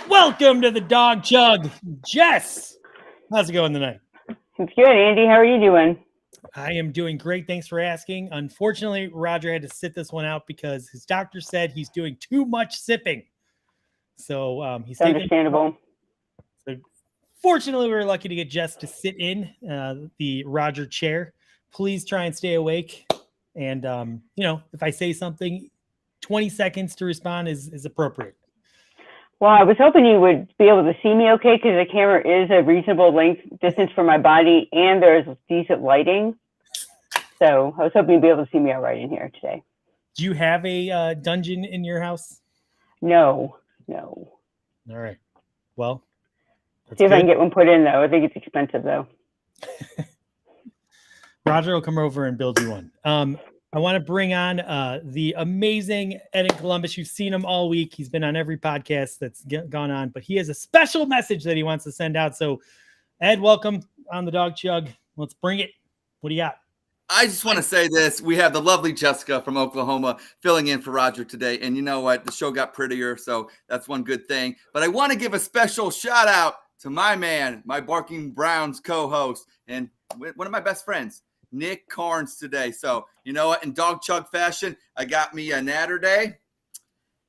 Welcome to the Dawg Chug. Jess, how's it going tonight? It's good, Andy. How are you doing? I am doing great. Thanks for asking. Unfortunately, Roger had to sit this one out because his doctor said he's doing too much sipping. So he's taking. Understandable. So fortunately, we were lucky to get Jess to sit in the Roger chair. Please try and stay awake. And, if I say something, 20 seconds to respond is appropriate. Well, I was hoping you would be able to see me okay because the camera is a reasonable length distance from my body and there's decent lighting. So I was hoping you'd be able to see me all right in here today. Do you have a dungeon in your house? No. All right. Well, see if I can get one put in, though. I think it's expensive, though. Roger will come over and build you one. I want to bring on the amazing Ed in Columbus. You've seen him all week. He's been on every podcast that's gone on, but he has a special message that he wants to send out. So, Ed, welcome on the Dawg Chug. Let's bring it. What do you got? I just want to say this. We have the lovely Jessica from Oklahoma filling in for Roger today. And you know what? The show got prettier, so that's one good thing. But I want to give a special shout out to my man, my Barking Browns co-host, and one of my best friends, Nick Carnes today. So you know what? In Dawg Chug fashion, I got me a natter day.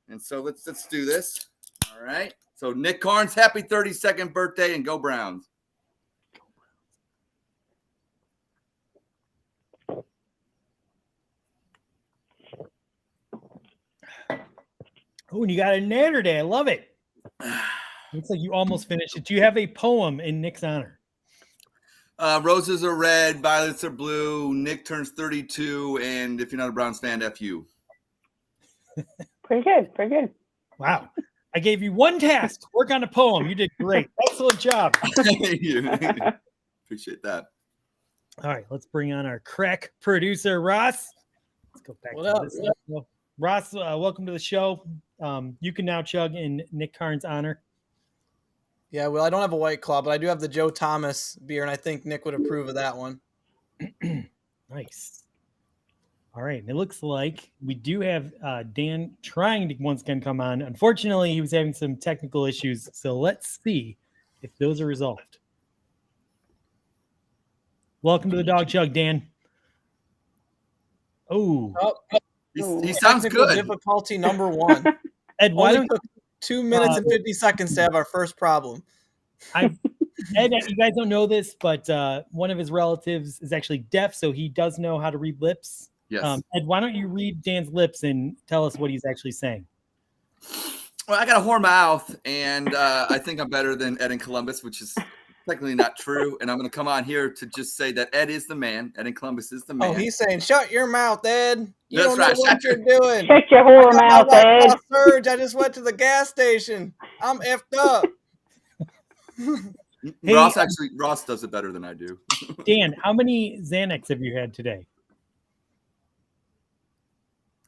And so let's do this. All right. So Nick Carnes, happy 32nd birthday and go Browns. Oh, and you got a natter day. I love it. Looks like you almost finished it. Do you have a poem in Nick's honor? Roses are red, violets are blue. Nick turns 32, and if you're not a Browns fan, F you. Pretty good. Wow. I gave you one task. Work on a poem. You did great. Excellent job. Thank you. Appreciate that. All right, let's bring on our crack producer, Ross. Let's go back to this. Ross, welcome to the show. You can now chug in Nick Carnes' honor. Yeah, well, I don't have a White Claw, but I do have the Joe Thomas beer, and I think Nick would approve of that one. Nice. All right, and it looks like we do have Dan trying to once again come on. Unfortunately, he was having some technical issues, so let's see if those are resolved. Welcome to the Dawg Chug, Dan. Oh, he sounds good. Difficulty number one. Ed, why don't 2 minutes and 50 seconds to have our first problem. Ed, you guys don't know this, but one of his relatives is actually deaf, so he does know how to read lips. Yes. Ed, why don't you read Dan's lips and tell us what he's actually saying? Well, I got a whore mouth, and I think I'm better than Ed in Columbus, which is technically not true. And I'm going to come on here to just say that Ed is the man. Ed in Columbus is the man. Oh, he's saying, shut your mouth, Ed. You That's don't know what you're doing. Shut your whore mouth, Ed. Surge. I just went to the gas station. I'm effed up. Hey, Ross does it better than I do. Dan, how many Xanax have you had today?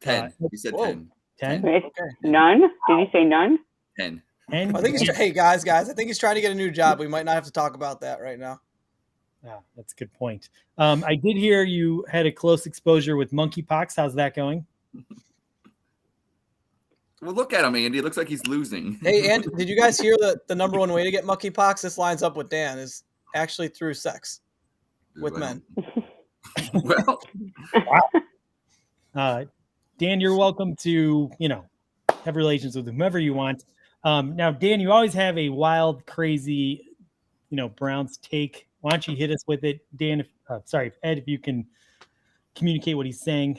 10. He said 10. 10? Okay. None? Did he say none? 10. And I think hey guys, I think he's trying to get a new job. We might not have to talk about that right now. Yeah, that's a good point. I did hear you had a close exposure with monkeypox. How's that going? Well, look at him, Andy. It looks like he's losing. Hey, Andy, did you guys hear that the number one way to get monkeypox? This lines up with Dan is actually through sex with men. Well, wow. Dan, you're welcome to, have relations with whomever you want. Now, Dan, you always have a wild, crazy, Browns take. Why don't you hit us with it, Dan? Ed, if you can communicate what he's saying.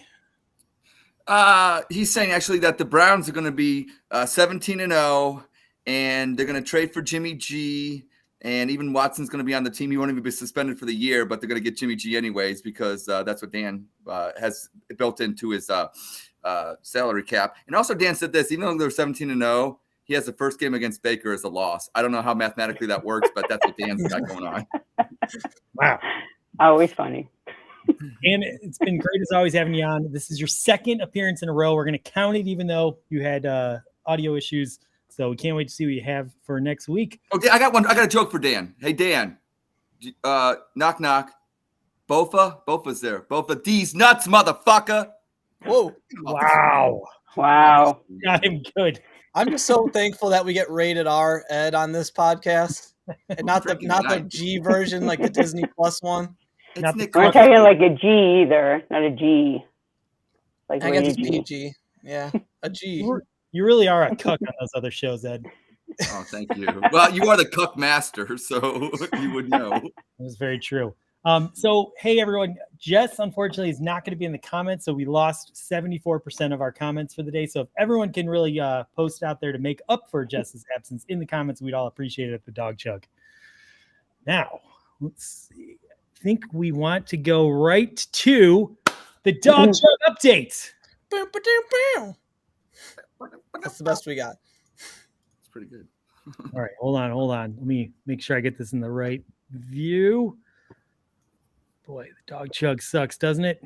He's saying actually that the Browns are going to be 17-0, and they're going to trade for Jimmy G, and even Watson's going to be on the team. He won't even be suspended for the year, but they're going to get Jimmy G anyways because that's what Dan has built into his salary cap. And also Dan said this, even though they're 17-0, he has the first game against Baker as a loss. I don't know how mathematically that works, but that's what Dan's got going on. Wow. Always funny. And it's been great as always having you on. This is your second appearance in a row. We're going to count it even though you had audio issues. So we can't wait to see what you have for next week. Okay, I got one. I got a joke for Dan. Hey, Dan. Knock, knock. Bofa's there. Bofa, these nuts, motherfucker. Whoa. Wow. Wow. Got him good. I'm just so thankful that we get rated R, Ed, on this podcast, and not the G version like the Disney Plus one. It's Not the- Nick We're not Carter. talking like a G either, not a G. Like I guess rated it's G. PG. Yeah, a G. You really are a cuck on those other shows, Ed. Oh, thank you. Well, you are the cuck master, so you would know. That was very true. So, hey, everyone, Jess, unfortunately, is not going to be in the comments. So we lost 74% of our comments for the day. So if everyone can really post out there to make up for Jess's absence in the comments, we'd all appreciate it at the Dawg Chug. Now, let's see. I think we want to go right to the Dawg Chug update. Boom, ba-doom, boom. That's the best we got. It's pretty good. All right, hold on. Let me make sure I get this in the right view. Boy, the Dawg Chug sucks, doesn't it?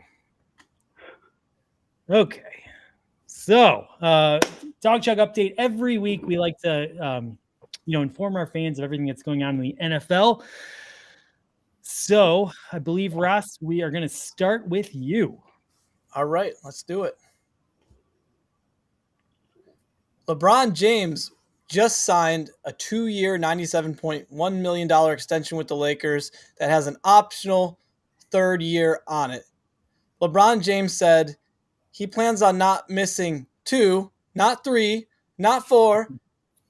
Okay. So, Dawg Chug update. Every week we like to, inform our fans of everything that's going on in the NFL. So, I believe, Ross, we are going to start with you. All right, let's do it. LeBron James just signed a 2-year, $97.1 million extension with the Lakers that has an optional third year on it. LeBron James said he plans on not missing 2, not 3, not 4,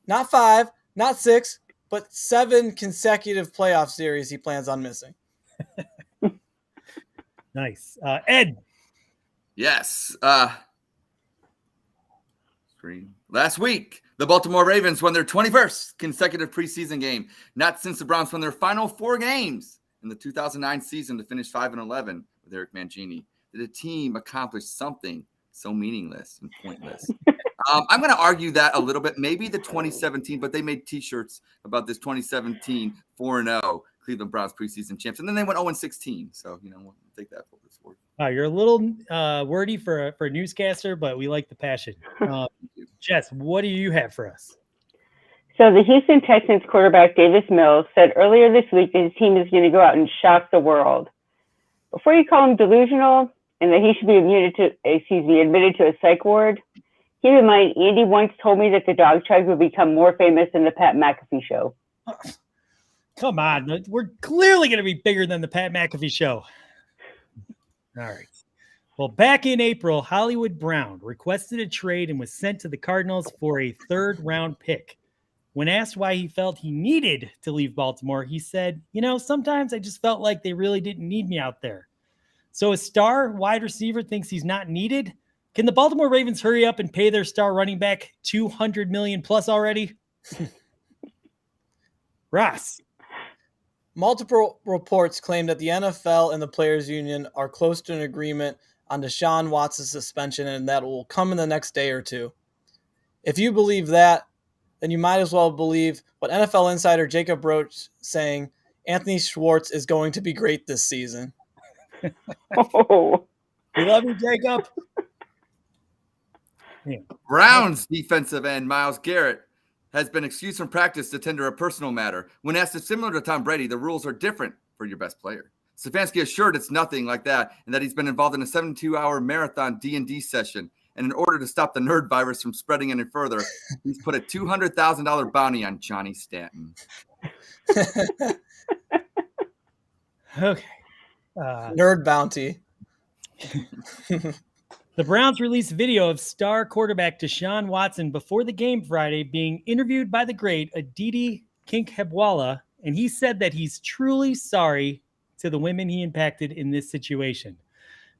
not 5, not 6, but 7 consecutive playoff series he plans on missing. Nice. Ed. Yes. Screen. Last week, the Baltimore Ravens won their 21st consecutive preseason game, not since the Browns won their final 4 games in the 2009 season to finish 5-11 with Eric Mangini. Did a team accomplish something so meaningless and pointless? I'm going to argue that a little bit. Maybe the 2017, but they made T-shirts about this 2017 4-0 Cleveland Browns preseason champs, and then they went 0-16. So, we'll take that for what it's worth. You're a little wordy for a newscaster, but we like the passion. Jess, what do you have for us? So the Houston Texans quarterback Davis Mills said earlier this week that his team is going to go out and shock the world. Before you call him delusional and that he should be admitted to a psych ward, keep in mind Andy once told me that the Dawg Chug would become more famous than the Pat McAfee show. Come on, we're clearly going to be bigger than the Pat McAfee show. All right. Well, back in April, Hollywood Brown requested a trade and was sent to the Cardinals for a 3rd-round pick. When asked why he felt he needed to leave Baltimore, he said, sometimes I just felt like they really didn't need me out there. So a star wide receiver thinks he's not needed? Can the Baltimore Ravens hurry up and pay their star running back $200 million plus already? Ross. Multiple reports claim that the NFL and the Players Union are close to an agreement on Deshaun Watson's suspension, and that will come in the next day or two. If you believe that, then you might as well believe what NFL insider Jacob Roach saying Anthony Schwartz is going to be great this season. Oh. We love you, Jacob. Browns defensive end Myles Garrett has been excused from practice to tender a personal matter. When asked if similar to Tom Brady, the rules are different for your best player. Stefanski assured it's nothing like that and that he's been involved in a 72-hour marathon D&D session. And in order to stop the nerd virus from spreading any further, he's put a $200,000 bounty on Johnny Stanton. Okay. Nerd bounty. The Browns released video of star quarterback Deshaun Watson before the game Friday being interviewed by the great Aditi Kinkhabwala, and he said that he's truly sorry to the women he impacted in this situation.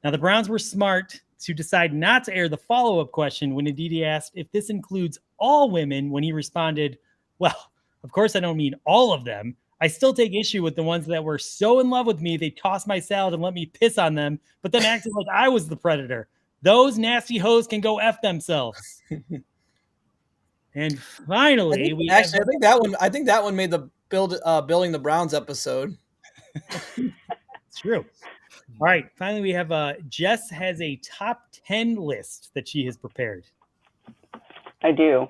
Now, the Browns were smart to decide not to air the follow-up question when Aditi asked if this includes all women, when he responded, well, of course I don't mean all of them. I still take issue with the ones that were so in love with me they tossed my salad and let me piss on them, but then acted like I was the predator. Those nasty hoes can go F themselves. And finally, I think that one made the Building the Browns episode. It's true. All right. Finally, we have Jess has a top 10 list that she has prepared. I do.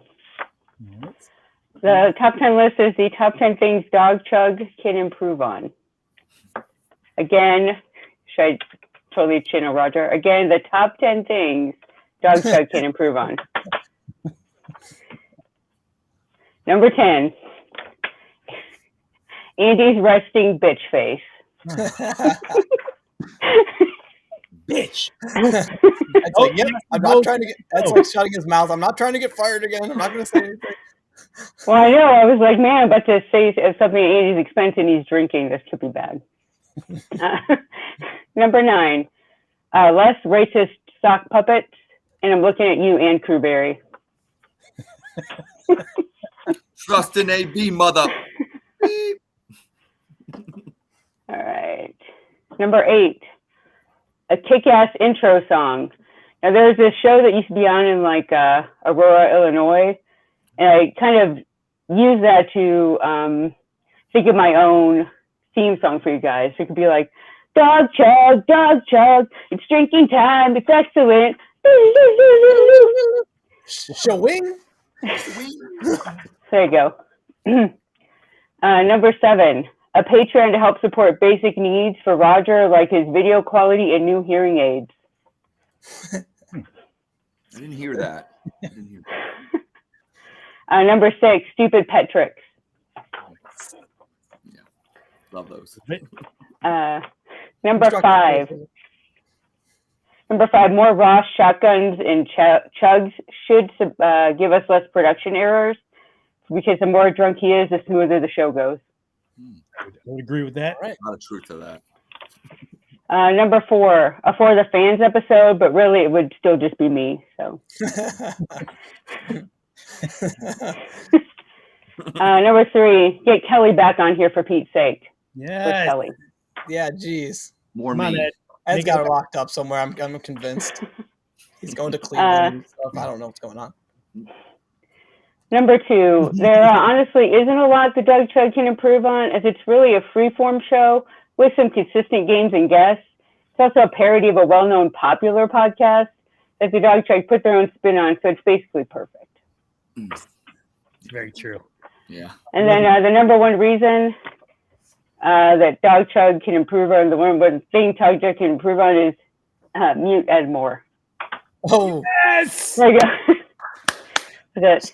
The top 10 list is the top 10 things Dawg Chug can improve on. Again, should I totally chin a Roger? Again, the top 10 things Dawg Chug can improve on. Number 10, Andy's resting bitch face. Bitch. It's like, yep, I'm not trying to get. That's like shutting his mouth. I'm not trying to get fired again. I'm not going to say anything. Well, I know. I was like, man, I'm about to say something at Andy's expense, and he's drinking. This could be bad. Number 9, less racist sock puppets, and I'm looking at you, Ann Crewberry. Trust in AB, mother. All right. Number 8, a kick-ass intro song. Now, there's this show that used to be on in like Aurora, Illinois, and I kind of use that to think of my own theme song for you guys. It could be like, Dawg Chug, Dawg Chug, it's drinking time, it's excellent. Showing. There you go. Number 7, a Patreon to help support basic needs for Roger, like his video quality and new hearing aids. I didn't hear that. Number 6, stupid pet tricks. Yeah, love those. Number 5, more Ross shotguns and chugs should give us less production errors, because the more drunk he is, the smoother the show goes. I would agree with that. Right. A lot of truth to that. Number 4, a For the Fans episode, but really it would still just be me. So. Number 3, get Kelly back on here for Pete's sake. Yeah. Kelly. Yeah, geez. More Come on, me. Ed. Ed's got her locked up somewhere. I'm convinced. He's going to Cleveland and stuff. I don't know what's going on. Number 2, there honestly isn't a lot that Dawg Chug can improve on, as it's really a free-form show with some consistent games and guests. It's also a parody of a well-known popular podcast that the Dawg Chug put their own spin on, so it's basically perfect. It's very true. Yeah. And then the number 1 reason that Dawg Chug can improve on, the one thing Dawg Chug can improve on is mute Ed Moore. Oh, Yes. There you go. That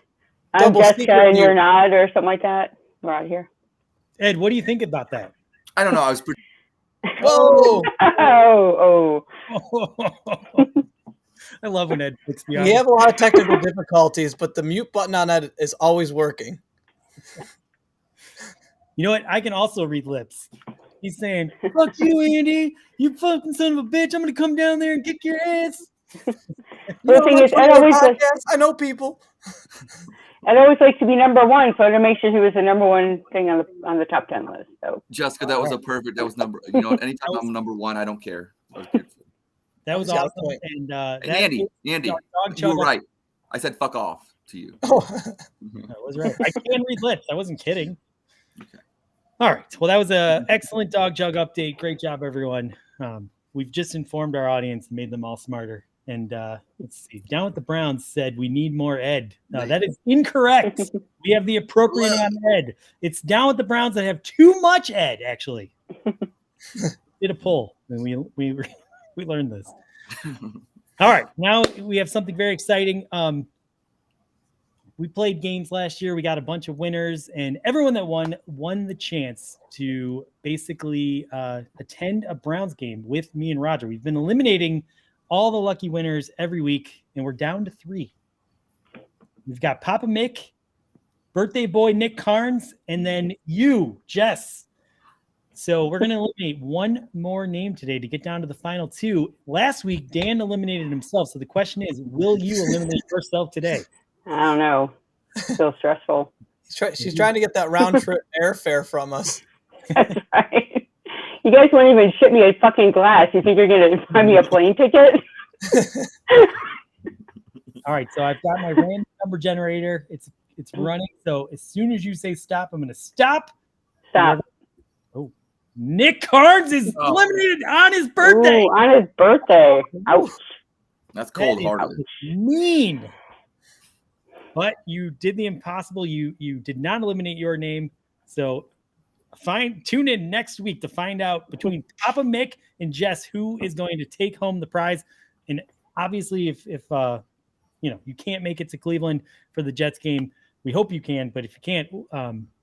I'm Double Jessica secret and mute. you're not, or something like that. We're out here. Ed, what do you think about that? I don't know. I was pretty. whoa! Oh. I love when Ed picks me up. We have a lot of technical difficulties, but the mute button on Ed is always working. You know what? I can also read lips. He's saying, "Fuck you, Andy. You fucking son of a bitch. I'm gonna come down there and kick your ass." The thing is, Ed always I know people. Ed always likes to be number 1, so I had to make sure he was the number 1 thing on the top 10 list. So Jessica, that was a perfect. That was number. You know, anytime I'm number 1, I don't care. That was beautiful. That was That's awesome. the point. And And Andy, Dawg you Chug. were right. I said fuck off to you. Oh, I was right. I can read lips. I wasn't kidding. Okay. All right. Well, that was an excellent Dawg Chug update. Great job, everyone. We've just informed our audience and made them all smarter. And let's see. Down with the Browns said we need more Ed. That is incorrect. We have the appropriate amount of Ed. It's down with the Browns that have too much Ed, actually. Did a poll, and we learned this. All right. Now we have something very exciting. We played games last year. We got a bunch of winners, and everyone that won the chance to basically attend a Browns game with me and Roger. We've been eliminating all the lucky winners every week, and we're down to 3. We've got Papa Mick, birthday boy Nick Carnes, and then you, Jess. So we're going to eliminate one more name today to get down to the final 2. Last week, Dan eliminated himself. So the question is, will you eliminate yourself today? I don't know. Still stressful. she's trying to get that round trip airfare from us. That's right. You guys won't even ship me a fucking glass. You think you're going to buy me a plane ticket? All right. So I've got my random number generator. It's running. So as soon as you say stop, I'm going to stop. Stop. Oh, Nick Carnes is eliminated on his birthday. Ooh, on his birthday. Ouch. That's cold-hearted. Mean. But you did the impossible. You did not eliminate your name. So tune in next week to find out between Papa Mick and Jess who is going to take home the prize. And obviously, if you can't make it to Cleveland for the Jets game, we hope you can. But if you can't,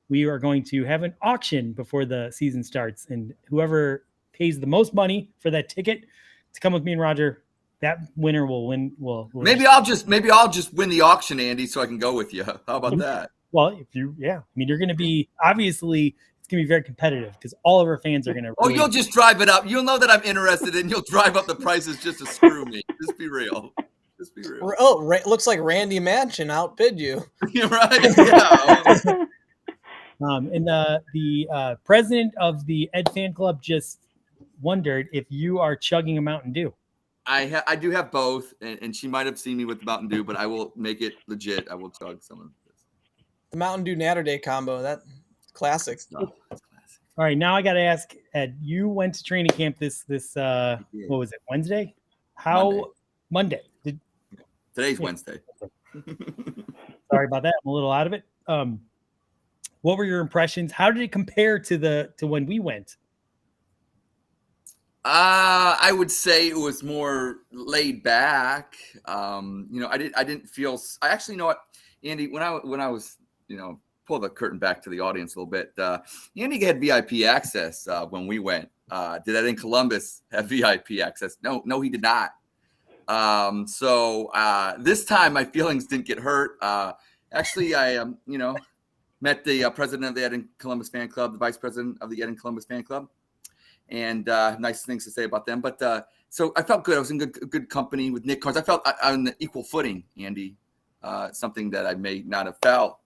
we are going to have an auction before the season starts, and whoever pays the most money for that ticket to come with me and Roger, that winner will win. Maybe I'll just win the auction, Andy, so I can go with you. How about that? Well, you're going to be, obviously it's going to be very competitive because all of our fans are going to. Oh, you'll just drive it up. You'll know that I'm interested, and you'll drive up the prices just to screw me. Just be real. Just be real. Oh, looks like Randy Manchin outbid you. You're right. Yeah. And the president of the Ed fan club just wondered if you are chugging a Mountain Dew. I do have both, and she might have seen me with the Mountain Dew, but I will make it legit. I will chug some of this. The Mountain Dew Natter Day combo, that classic. That's classic. All right, now I got to ask, Ed, you went to training camp this what was it, Wednesday? Monday. Today's Wednesday. Sorry about that. I'm a little out of it. What were your impressions? How did it compare to when we went? I would say it was more laid back. I didn't feel. I actually, you know what, Andy, when I was, pull the curtain back to the audience a little bit. Andy had VIP access when we went. Did Ed in Columbus have VIP access? No, he did not. So this time my feelings didn't get hurt. Actually, I met the president of the Ed in Columbus fan club, the vice president of the Ed in Columbus fan club. And nice things to say about them. But so I felt good. I was in good company with Nick Carnes. I felt on the equal footing, Andy, something that I may not have felt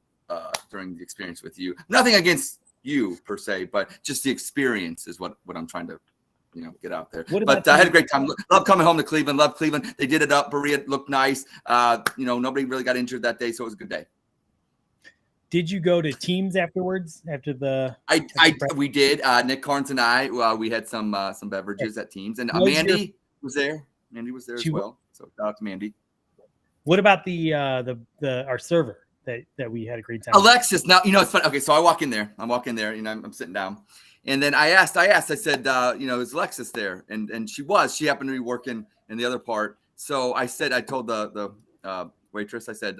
during the experience with you. Nothing against you per se, but just the experience is what I'm trying to get out there. But I had a great time. Love coming home to Cleveland. Love Cleveland. They did it up. Berea looked nice. Nobody really got injured that day, so it was a good day. Did you go to teams afterwards? We did. Nick Carnes and I, we had some beverages at teams, and Mandy was there. Mandy was there as well. So shout out to Mandy. What about our server that we had a great time? Alexis. Now it's funny. Okay, so I walk in there. I'm sitting down, and then I said, is Alexis there? And she was. She happened to be working in the other part. So I told the waitress, I said,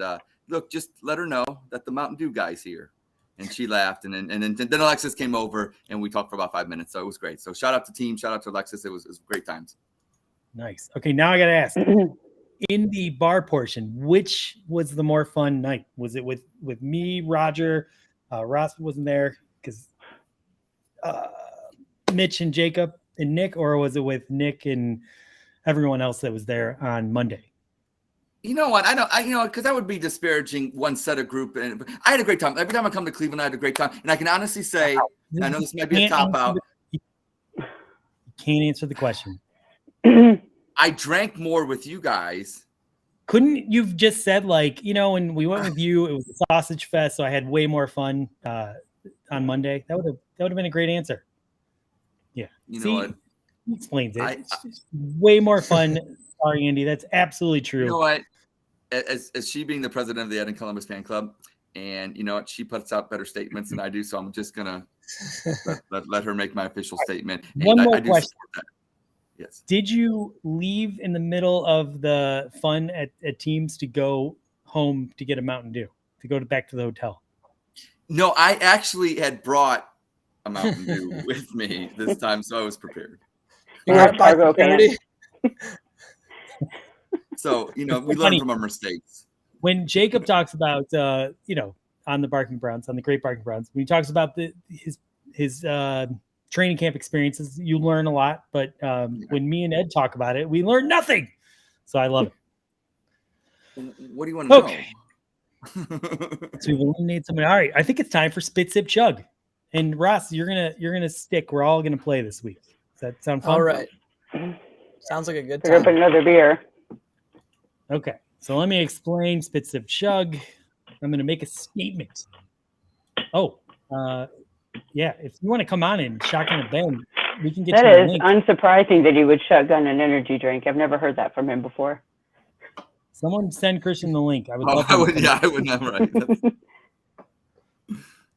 look, just let her know that the Mountain Dew guy's here. And she laughed. And then Alexis came over and we talked for about 5 minutes. So it was great. So shout out to team. Shout out to Alexis. It was great times. Nice. Okay. Now I got to ask, in the bar portion, which was the more fun night? Was it with me, Roger, Ross wasn't there because Mitch and Jacob and Nick, or was it with Nick and everyone else that was there on Monday? You know what? Because that would be disparaging one set of group. And I had a great time. Every time I come to Cleveland, I had a great time. And I can honestly say, I know this might be a cop out. You can't answer the question. I drank more with you guys. Couldn't you've just said when we went with you, it was a sausage fest, so I had way more fun on Monday. That would have been a great answer. Yeah. You know what? He explains it. It's just way more fun. Sorry, Andy. That's absolutely true. You know what? As she being the president of the Ed in Columbus fan club, and you know what, she puts out better statements than I do, so I'm just gonna let her make my official statement. One more question. Yes. Did you leave in the middle of the fun at teams to go home to get a Mountain Dew, to go back to the hotel? No, I actually had brought a Mountain Dew with me this time, so I was prepared. So, we learn from our mistakes. When Jacob talks about, on the Barking Browns, on the Great Barking Browns, when he talks about his training camp experiences, you learn a lot. But when me and Ed talk about it, we learn nothing. So I love it. What do you want to know? So we've eliminated somebody. All right, I think it's time for Spit Sip Chug. And Ross, you're gonna stick. We're all gonna play this week. Does that sound fun? All right. Sounds like a good time. We're gonna put another beer. Okay, so let me explain Spit Sip Chug. I'm going to make a statement. Yeah, if you want to come on and shotgun a Ben, we can get that you the is link. Unsurprising that he would shotgun an energy drink. I've never heard that from him before. Someone send Christian the link. I would love I would never. Right.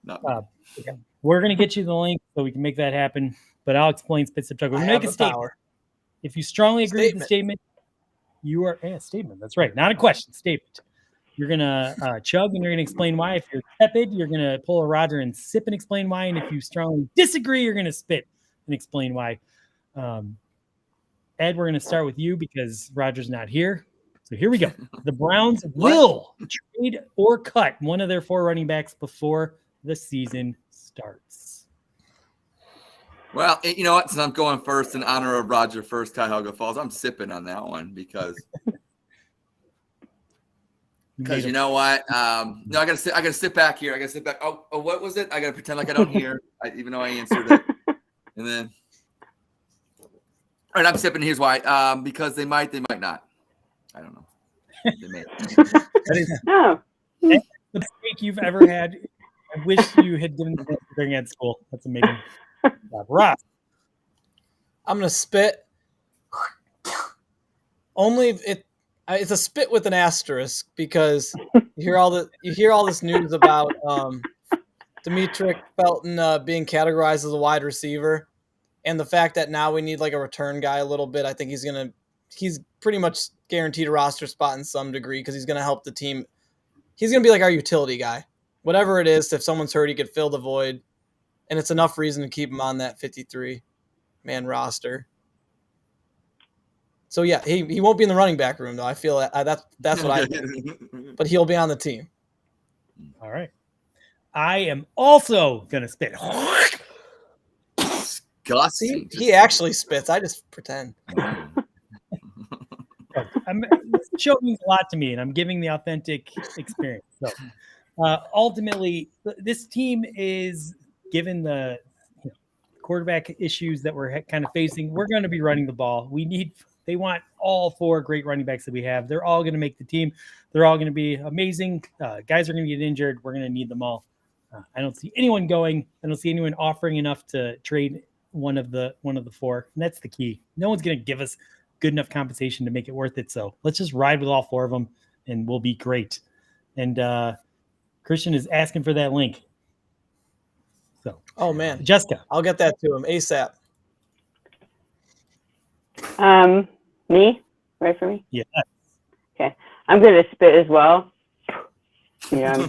No. Okay. We're going to get you the link so we can make that happen, but I'll explain Spit Sip Chug. We're going to make a statement. If you strongly agree with the statement, You are a statement. That's right. Not a question. Statement. You're gonna chug and you're gonna explain why. If you're tepid, you're gonna pull a Roger and sip and explain why. And if you strongly disagree, you're gonna spit and explain why. Ed, we're gonna start with you because Roger's not here. So here we go. The Browns will trade or cut one of their 4 running backs before the season starts. Well, you know what? Since I'm going first in honor of Roger first, Cuyahoga Falls, I'm sipping on that one because you know what? No, I gotta sit back here. I gotta sit back. Oh, what was it? I gotta pretend like I don't hear, even though I answered it. And then, all right, I'm sipping. Here's why. Because they might not. I don't know. They may. That is the mistake you've ever had. I wish you had given the during at school. That's amazing. Ross. I'm gonna spit. Only if it's a spit with an asterisk because you hear all this news about Demetric Felton being categorized as a wide receiver, and the fact that now we need like a return guy a little bit. I think he's pretty much guaranteed a roster spot in some degree because he's gonna help the team. He's gonna be like our utility guy, whatever it is. If someone's hurt, he could fill the void, and it's enough reason to keep him on that 53-man roster. So yeah, he won't be in the running back room though. I feel that's what I think. But he'll be on the team. All right. I am also gonna spit. Disgusting. He actually spits. I just pretend. This show means a lot to me, and I'm giving the authentic experience. So ultimately, this team is given the quarterback issues that we're kind of facing. We're going to be running the ball. They want all 4 great running backs that we have. They're all going to make the team. They're all going to be amazing. Guys are going to get injured. We're going to need them all. I don't see anyone going. I don't see anyone offering enough to trade one of the 4. And that's the key. No one's going to give us good enough compensation to make it worth it. So let's just ride with all 4 of them and we'll be great. And Christian is asking for that link. So, oh man, Jessica, I'll get that to him ASAP. Me? Right for me? Yeah. Okay. I'm going to spit as well. I'm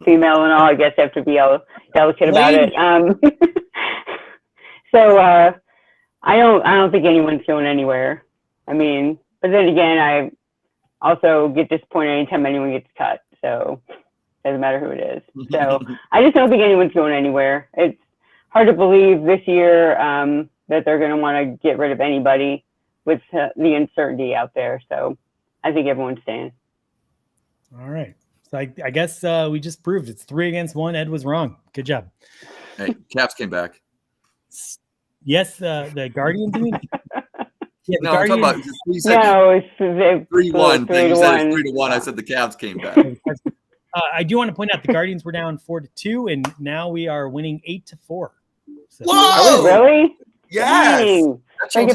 female and all. I guess I have to be all delicate about it. So I don't think anyone's going anywhere. I mean, but then again, I also get disappointed anytime anyone gets cut. So it doesn't matter who it is. So I just don't think anyone's going anywhere. It's hard to believe this year that they're going to want to get rid of anybody with the uncertainty out there. So I think everyone's staying. All right. So I guess we just proved it's 3 against 1. Ed was wrong. Good job. Hey, Caps came back. Yes, the Guardians. Yeah, no, I'm talking about. You said it's 3-1. 3-1. You said it's 3-1. I said the Cavs came back. I do want to point out the Guardians were down 4-2, and now we are winning 8-4. So, whoa! Really? Yes. I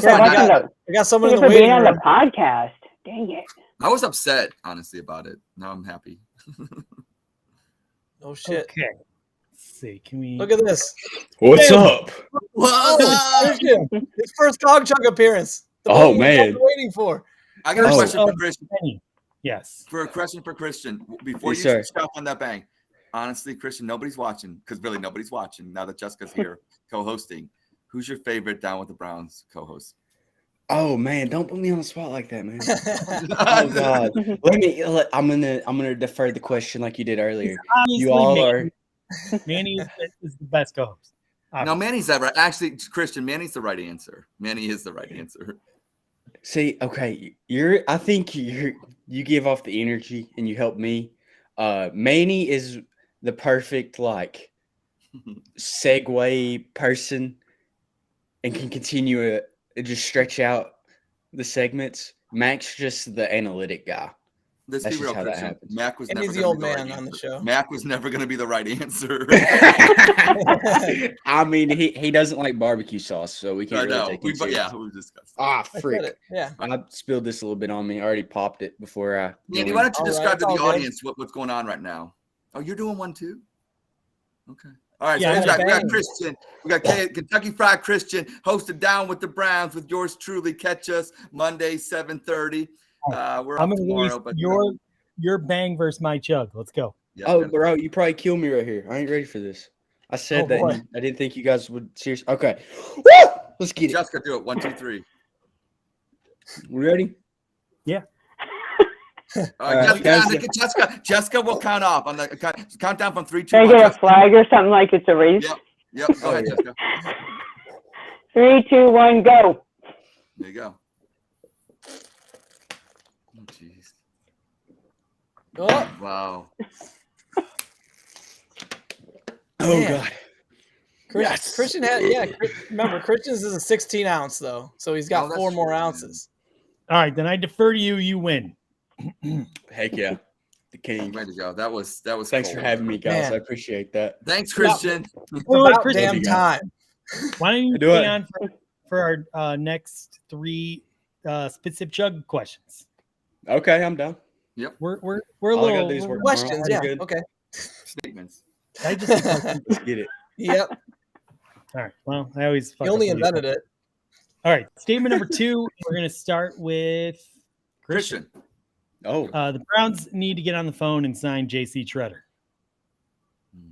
got someone in the waiting room. On the podcast. Dang it! I was upset, honestly, about it. Now I'm happy. Oh shit! Okay. Let's see. Can we look at this? What's up? His first Dawg Chug appearance. Oh man! Waiting for. I got a question for Christian. Yes. For a question for Christian, before yes, you stop on that bang, honestly, Christian, nobody's watching because really nobody's watching now that Jessica's here co-hosting. Who's your favorite Down with the Browns co-host? Oh man, don't put me on the spot like that, man. Oh god. I'm gonna defer the question like you did earlier. You all are. Manny is the best co-host. No, Manny's that right. Actually, Christian, Manny's the right answer. Manny is the right answer. See, okay, I think you give off the energy and you help me. Manny is the perfect segue person and can continue just stretch out the segments. Mac's just the analytic guy. Let's be real, Christian. Mac was never he's the old man on the show. Mac was never going to be the right answer. I mean, he doesn't like barbecue sauce, so we can't really take it seriously. We've discussed. Frick. Yeah. I spilled this a little bit on me. I already popped it before I. Andy, why don't you describe to the audience what's going on right now? Oh, you're doing one too? Okay. All right, yeah, so we got Christian. We got Kentucky Fried Christian hosted Down with the Browns with yours truly. Catch us Monday, 7:30. We're I'm off gonna tomorrow, race but your bang versus my chug. Let's go. yeah, Oh, yeah. bro, you probably kill me right here. I ain't ready for this. I said Oh, that. boy. I didn't think you guys would seriously. Okay. Woo! Let's get it. Jessica, do it. 1, 2, 3. We ready? All All right, right, Jessica will count off on the count down from 3, 2, Can I 1. get a flag or something like it's a race? Yep. Go Oh, ahead, yeah. Jessica. 3, 2, 1, go. There you go. Oh, jeez. Oh, Wow. Oh Man. God. Yes. Christian remember, Christian's is a 16 ounce though, so he's got Oh, that's 4 more true, man. ounces. All right, then I defer to you. You win. Heck yeah. The king. Way to go. That was Thanks cool. for having me, guys. Man. I appreciate that. Thanks, Christian. Well, About Christian, damn you go. time. why don't you Do stay it. on for our next 3 spit sip chug questions? Okay, I'm done. We're a All I little gotta do is work Questions, tomorrow. yeah. I'm good. Okay. Statements. I just think Let's get it. Yep. all right. Well, I always fuck He only up these. invented it. All right. Statement number 2. We're gonna start with Christian. Christian. Oh. The Browns need to get on the phone and sign JC Treader.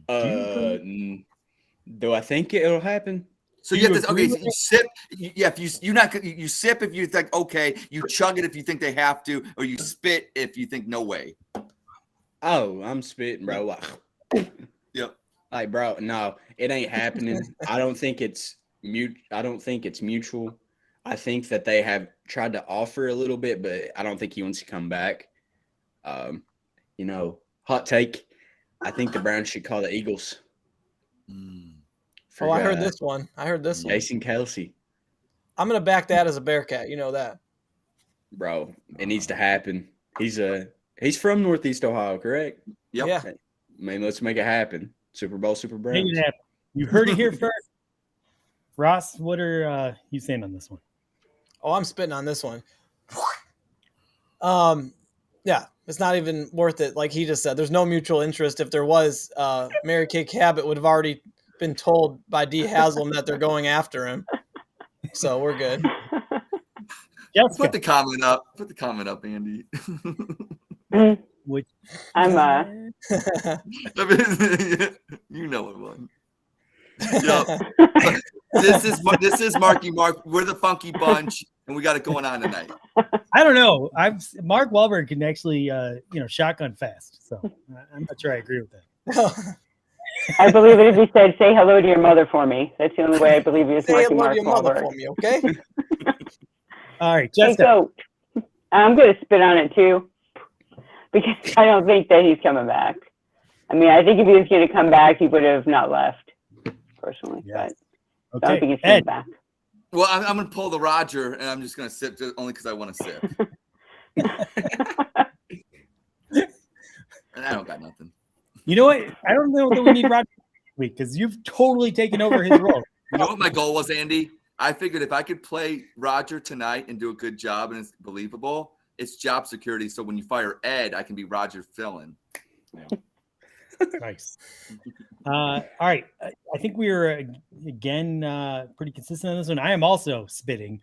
Do I think it'll happen? So Do you have you to okay. agree So with you sip. Yeah, if you sip if you think okay. You chug it if you think they have to, or you spit if you think no way. Oh, I'm spitting, bro. Yep. Like, bro, no, it ain't happening. I don't think it's mutual. I think that they have tried to offer a little bit, but I don't think he wants to come back. Hot take. I think the Browns should call the Eagles. For, I heard this one. Jason Kelsey, I'm gonna back that as a Bearcat. You know that. bro. It needs to happen. He's from Northeast Ohio, correct? Yep. Yeah. I mean, let's make it happen. Super Bowl, Super Make Browns. it happen. You heard it here first. Ross, what are you saying on this one? Oh, I'm spitting on this one. Yeah, it's not even worth it. Like he just said, there's no mutual interest. If there was, Mary Kay Cabot would have already been told by Dee Haslam that they're going after him. So we're good. Jessica, Put the comment up. Put the comment up, Andy. which I'm You know what one. Yep. This is Marky Mark. We're the funky bunch, and we got it going on tonight. I don't know. Mark Wahlberg can actually shotgun fast. So I'm not sure I agree with that. I believe it if he said, "Say hello to your mother for me." That's the only way I believe he was Say Marky hello Mark to your mother Wahlberg. for me, okay? All right, Hey, Jessica. goat. I'm going to spit on it too, because I don't think that he's coming back. I mean, I think if he was going to come back, he would have not left, personally. Yes. But I don't think Okay, he's coming Ed. back. Well, I'm going to pull the Roger, and I'm just going to sip just only because I want to sip. And I don't got nothing. You know what? I don't know that we need Roger this week because you've totally taken over his role. You know what my goal was, Andy? I figured if I could play Roger tonight and do a good job and it's believable, it's job security. So when you fire Ed, I can be Roger fill-in. Nice. All right. I think we are again pretty consistent on this one. I am also spitting.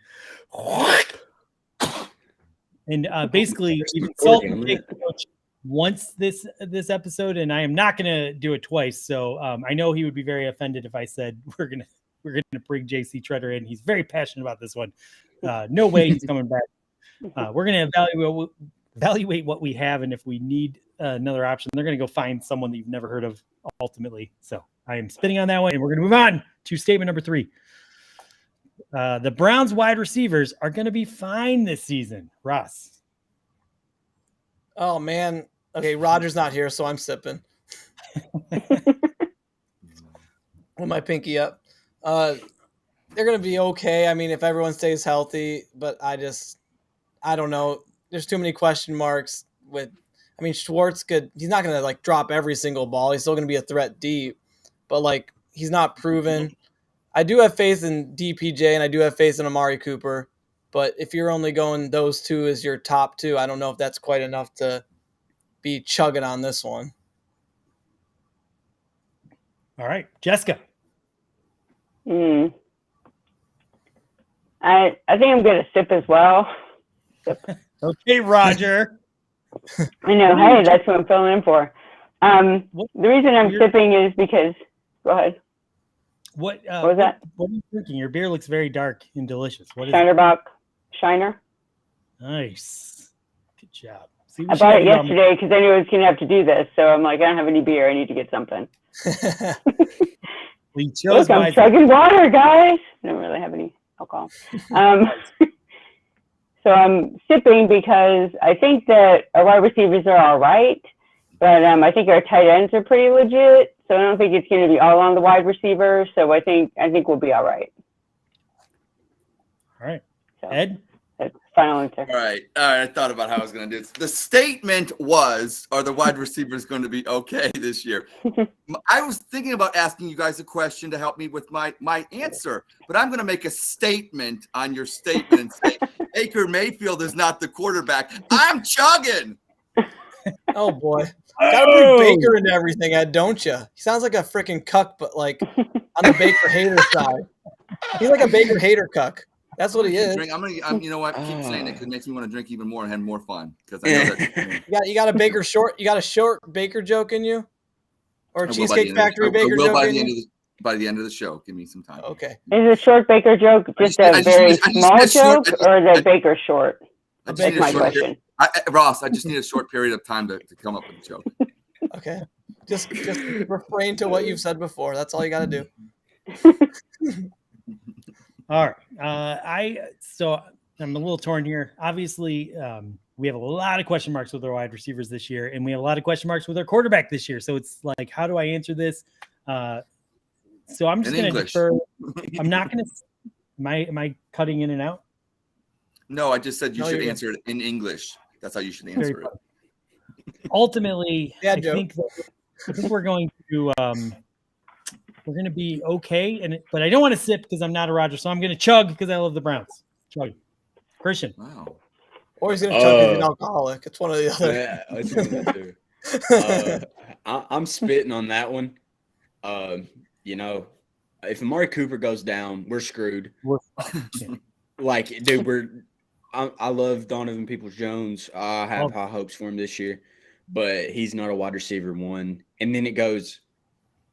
And basically, we've insulted Jake the coach once this episode, and I am not going to do it twice. So I know he would be very offended if I said we're gonna bring JC Treader in. He's very passionate about this one. No way he's coming back. We're going to evaluate what we have, and if we need another option, they're going to go find someone that you've never heard of ultimately. So I am spitting on that one, and we're going to move on to statement number 3. The Browns wide receivers are going to be fine this season. Ross. Oh, man. Okay, Roger's not here, so I'm sipping. With my pinky up. They're going to be okay. I mean, if everyone stays healthy, but I don't know. There's too many question marks Schwartz he's not going to drop every single ball. He's still going to be a threat deep, but he's not proven. I do have faith in DPJ and I do have faith in Amari Cooper, but if you're only going those two as your top 2, I don't know if that's quite enough to be chugging on this one. All right, Jessica. I think I'm going to sip as well. Okay, Roger. I know. Hey, that's what I'm filling in for. The reason I'm sipping is because. Go ahead. What was that? What are you drinking? Your beer looks very dark and delicious. What is Shiner it? Bock Shiner. Nice. Good job. See, I bought it yesterday because I knew I was going to have to do this. So I'm like, I don't have any beer. I need to get something. We chose Look, I'm chugging water, guys. I don't really have any alcohol. So I'm sipping because I think that our wide receivers are all right, but I think our tight ends are pretty legit. So I don't think it's going to be all on the wide receiver. So I think we'll be all right. All right. So, Ed? that's final answer. All right. I thought about how I was going to do this. The statement was, are the wide receivers going to be okay this year? I was thinking about asking you guys a question to help me with my answer, but I'm going to make a statement on your statement and say Baker Mayfield is not the quarterback. I'm chugging. Oh, boy. Gotta bring Baker into everything, Ed, don't you? He sounds like a freaking cuck, but like on the Baker hater side. He's like a Baker hater cuck. That's what he is. You know what? Keep saying it because it makes me want to drink even more and have more fun. Because I know that you got a Baker short. You got a short Baker joke in you, or a Cheesecake Factory Baker joke in you. By the end of the show, give me some time. Okay. Is a short Baker joke just a very small joke, or is it Baker short? That's my question. Ross, I just need a short period of time to come up with a joke. Okay. Just refrain to what you've said before. That's all you got to do. All right. So I'm a little torn here. Obviously, we have a lot of question marks with our wide receivers this year, and we have a lot of question marks with our quarterback this year. So it's like, how do I answer this? So I'm just going to defer. I'm not going to. Am I cutting in and out? No, I just said you should answer it in English. That's how you should answer it. Ultimately, I think we're going to. We're going to be okay, but I don't want to sip because I'm not a Roger, so I'm going to chug because I love the Browns. Chug. Christian. Wow. Or he's going to chug because he's an alcoholic. It's one of the other. Yeah, it's one of the two. I'm spitting on that one. If Amari Cooper goes down, we're screwed. Like, dude, I love Donovan Peoples-Jones. I have high hopes for him this year, but he's not a wide receiver one. And then it goes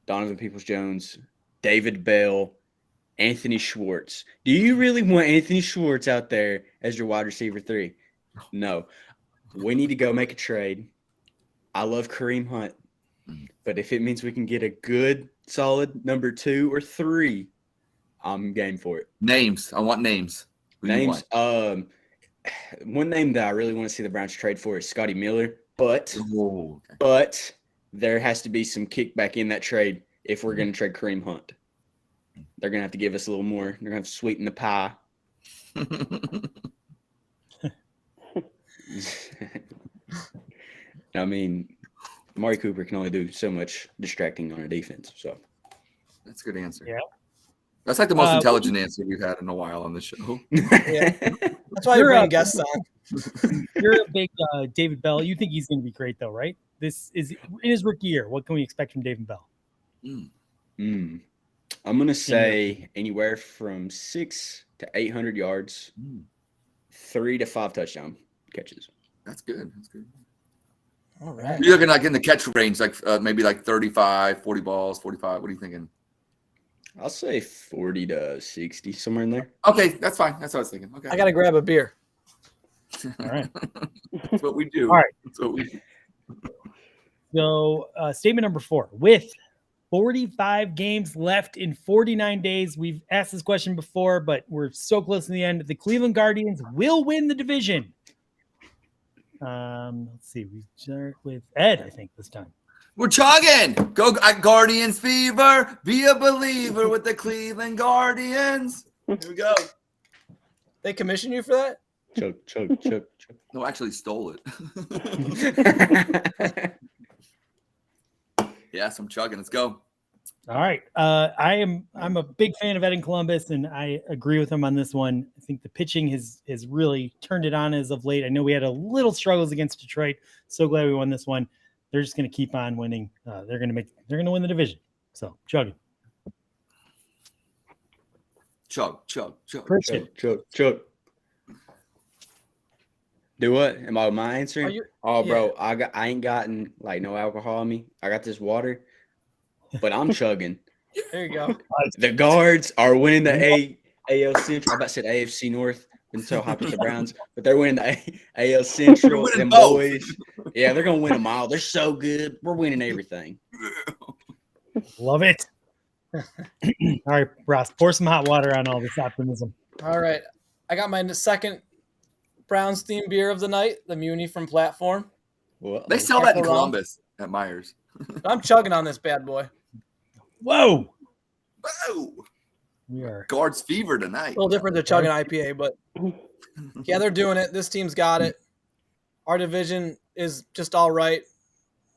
Donovan Peoples-Jones, David Bell, Anthony Schwartz. Do you really want Anthony Schwartz out there as your wide receiver 3? No. We need to go make a trade. I love Kareem Hunt, but if it means we can get a good, solid number 2 or 3, I'm game for it. Names. I want names. Names. One name that I really want to see the Browns trade for is Scotty Miller, but there has to be some kickback in that trade if we're going to trade Kareem Hunt. They're going to have to give us a little more. They're going to have to sweeten the pie. I mean, Amari Cooper can only do so much distracting on our defense. So that's a good answer. Yeah. That's like the most intelligent answer we've had in a while on the show. Yeah. That's why you're bringing guests on. You're a big David Bell. You think he's going to be great, though, right? This is in his rookie year. What can we expect from David Bell? I'm going to say anywhere from 600 to 800 yards, 3 to 5 touchdown catches. That's good. That's good. All right. You're looking like in the catch range, like maybe like 35, 40 balls, 45. What are you thinking? I'll say 40 to 60, somewhere in there. Okay, that's fine. That's what I was thinking. Okay. I got to grab a beer. All right. That's what we do. All right. That's what we do. So statement number 4. With 45 games left in 49 days, we've asked this question before, but we're so close to the end. The Cleveland Guardians will win the division. Let's see. We start with Ed, I think, this time. We're chugging. Go Guardians fever. Be a believer with the Cleveland Guardians. Here we go. They commission you for that? Chug. No, I actually stole it. Yes, I'm chugging. Let's go. All right. I'm a big fan of Ed in Columbus, and I agree with him on this one. I think the pitching has really turned it on as of late. I know we had a little struggles against Detroit. So glad we won this one. They're just going to keep on winning. They're going to win the division. So chugging. Chug. Christian. Chug. Do what? Am I answering? You, bro, I ain't gotten like no alcohol in me. I got this water, but I'm chugging. There you go. The guards are winning the AL Central. I about to say AFC North. Been so hyped with the Browns, but they're winning the AL Central. winning Them both. boys, yeah, they're gonna win them all. They're so good. We're winning everything. Love it. All right, Ross, pour some hot water on all this optimism. All right. I got my second Browns themed beer of the night, the Muni from Platform. Well, They sell that in Couple rounds. Columbus at Myers. I'm chugging on this bad boy. Whoa. Whoa. We are. Guards fever tonight. A little different than chugging IPA, but yeah, they're doing it. This team's got it. Our division is just all right.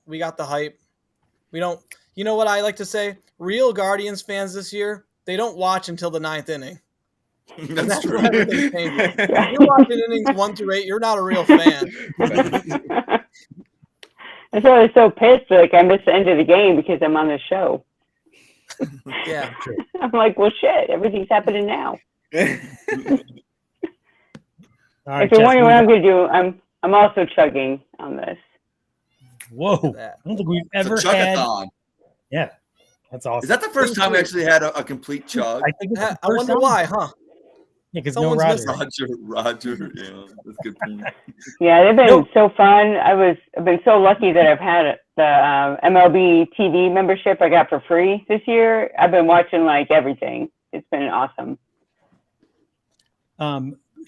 We got the hype. We don't, you know what I like to say? Real Guardians fans this year, they don't watch until the 9th inning. That's true. where everything changes. If you're watching innings 1 through 8, you're not a real fan. That's why I was so pissed. Like, I missed the end of the game because I'm on the show. Yeah. I'm like, well, shit, everything's happening now. All right, If you're Jess, wondering what I'm going to do, I'm also chugging on this. whoa. I don't think we've ever had. Chug-a-thon. Yeah. That's awesome. Is that the first time we actually had a complete chug? I think it's the I first wonder time. why, huh? Yeah, because no Someone's Roger. missing. Roger. Yeah, that's a good point. Yeah, they've been Nope. so fun. I've been so lucky that I've had the MLB TV membership I got for free this year. I've been watching like everything. It's been awesome.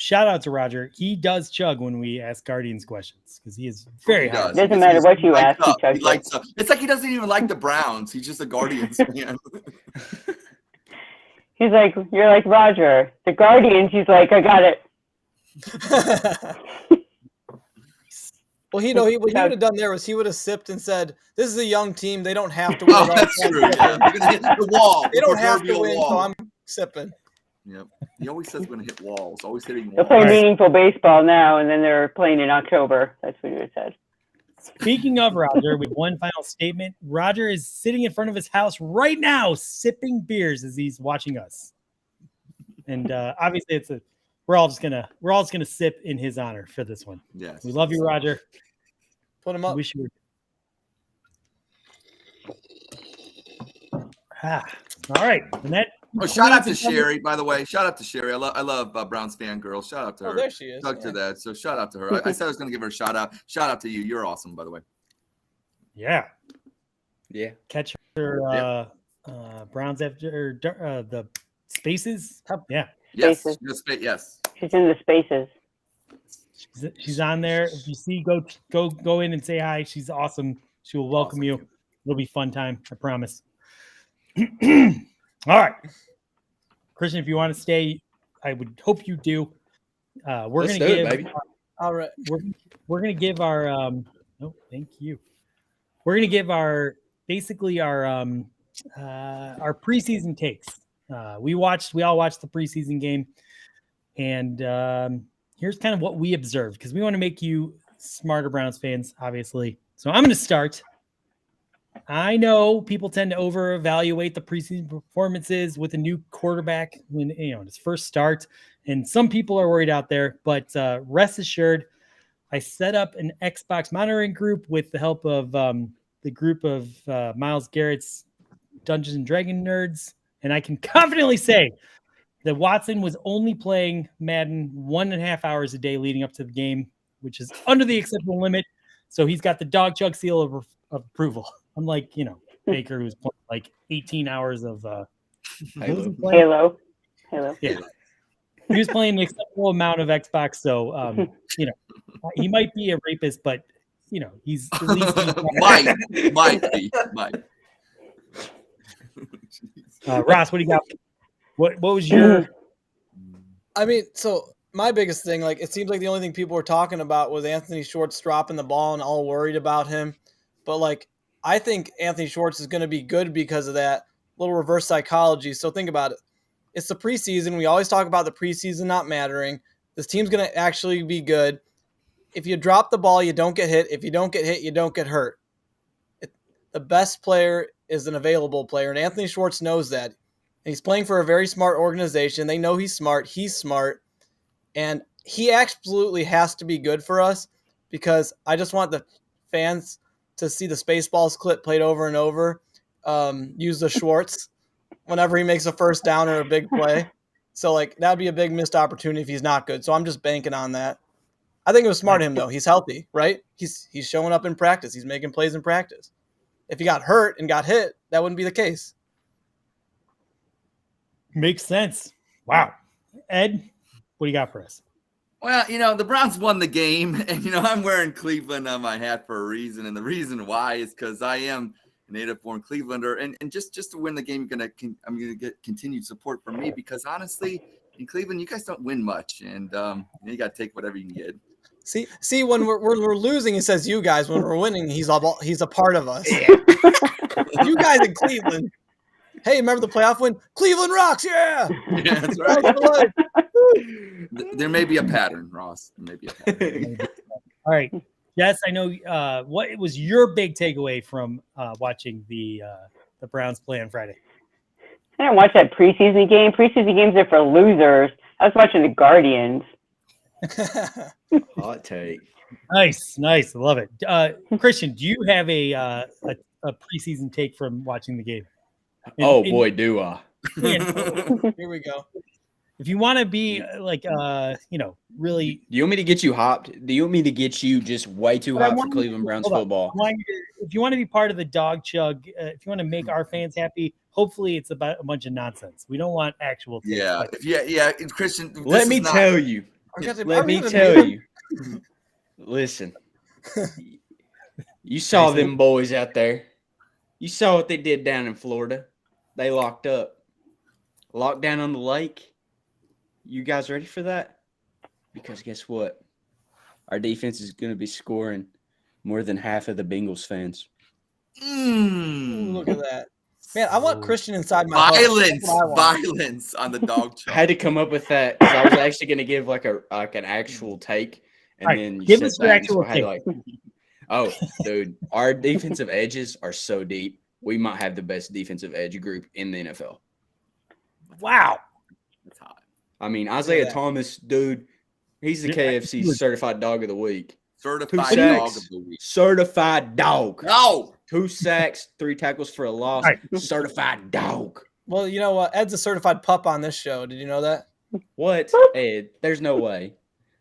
Shout out to Roger. He does chug when we ask Guardians questions because he is very He high. does. Doesn't matter what you ask, he chugs He it. lights up. It's like he doesn't even like the Browns. He's just a Guardians fan. He's like, you're like, Roger, the Guardians. He's like, I got it. Well, what he would have done there was he would have sipped and said, "This is a young team. They don't have to win. Oh, that's true. Yeah. You're gonna hit the wall. They the don't have to proverbial win, wall. so I'm sipping." Yep. He always says we're gonna hit walls. Always hitting They'll walls. play Right. meaningful baseball now, and then they're playing in October. That's what he said. Speaking of Roger, with one final statement, Roger is sitting in front of his house right now, sipping beers as he's watching us. And obviously, we're all just gonna sip in his honor for this one. Yes. We love you, Roger. Put him up. Wish you were. All right. And that Oh, shout out to concludes Sherry, by the way. Shout out to Sherry. I love Browns fan girl. Shout out to her. Oh, there she is. Talk to Yeah. that. So shout out to her. I said I was going to give her a shout out. Shout out to you. You're awesome, by the way. Yeah. Yeah. Catch her Browns after the spaces. Yeah. Yes. Spaces. Yes. She's in the spaces. She's on there. If you see, go in and say hi. She's awesome. She will welcome you. It'll be a fun time. I promise. All right. Christian, if you want to stay, I would hope you do. We're Let's going to do give it, baby. All right. we're going to give our oh, thank you. We're going to give our preseason takes. We all watched the preseason game, and here's kind of what we observed because we want to make you smarter Browns fans, obviously. So I'm going to start. I know people tend to over-evaluate the preseason performances with a new quarterback when his first start, and some people are worried out there. But rest assured, I set up an Xbox monitoring group with the help of the group of Myles Garrett's Dungeons and Dragon nerds, and I can confidently say that Watson was only playing Madden 1.5 hours a day leading up to the game, which is under the acceptable limit. So he's got the Dawg Chug seal of approval. Unlike, Baker, who's playing like 18 hours of Halo. Yeah. He was playing an acceptable amount of Xbox. So, he might be a rapist, but, he's at least. Might be. Ross, what do you got? What was your. I mean, so my biggest thing, like, it seems like the only thing people were talking about was Anthony Schwartz dropping the ball and all worried about him. But, like, I think Anthony Schwartz is going to be good because of that little reverse psychology. So think about it. It's the preseason. We always talk about the preseason not mattering. This team's going to actually be good. If you drop the ball, you don't get hit. If you don't get hit, you don't get hurt. The best player is an available player, and Anthony Schwartz knows that. And he's playing for a very smart organization. They know he's smart. He's smart. And he absolutely has to be good for us because I just want the fans to see the Spaceballs clip played over and over. Use the Schwartz whenever he makes a first down or a big play. So like that'd be a big missed opportunity if he's not good. So I'm just banking on that. I think it was smart of him though. He's healthy, right? He's showing up in practice. He's making plays in practice. If he got hurt and got hit, that wouldn't be the case. Makes sense. Wow. Ed, what do you got for us? Well, the Browns won the game, and I'm wearing Cleveland on my hat for a reason, and the reason why is because I am a native-born Clevelander, and just to win the game, I'm gonna get continued support from me because honestly, in Cleveland, you guys don't win much, and you got to take whatever you can get. See, when we're losing, he says you guys. When we're winning, he's a part of us. Yeah. You guys in Cleveland. Hey, remember the playoff win? Cleveland rocks, yeah. Yeah, that's right. There may be a pattern, Ross. There may be a pattern. All right, Jess, I know. What was your big takeaway from watching the Browns play on Friday? I didn't watch that preseason game. Preseason games are for losers. I was watching the Guardians. Hot take. Nice. I love it. Christian, do you have a preseason take from watching the game? Boy, do I. Here we go. If you want to be like, really. Do you want me to get you hopped? Do you want me to get you just way too hot for Cleveland Browns football? If you want to be part of the Dawg Chug, if you want to make our fans happy, hopefully it's about a bunch of nonsense. We don't want actual. Yeah. Yeah. Christian, let me tell you. Listen, you saw them boys out there. You saw what they did down in Florida. They locked down on the lake. You guys ready for that? Because guess what? Our defense is going to be scoring more than half of the Bengals fans. Ooh, look at that. Man, I want Christian inside my violence on the Dawg Chug. I had to come up with that because I was actually going to give like an actual take, and then give us your actual take. Oh, dude, our defensive edges are so deep. We might have the best defensive edge group in the NFL. Wow, that's hot. I mean, Isaiah Thomas, dude, he's the KFC certified dog of the week. Certified dog of the week. Certified dog. No. 2 sacks, 3 tackles for a loss. Right. Certified dog. Well, you know what? Ed's a certified pup on this show. Did you know that? What? Ed, there's no way.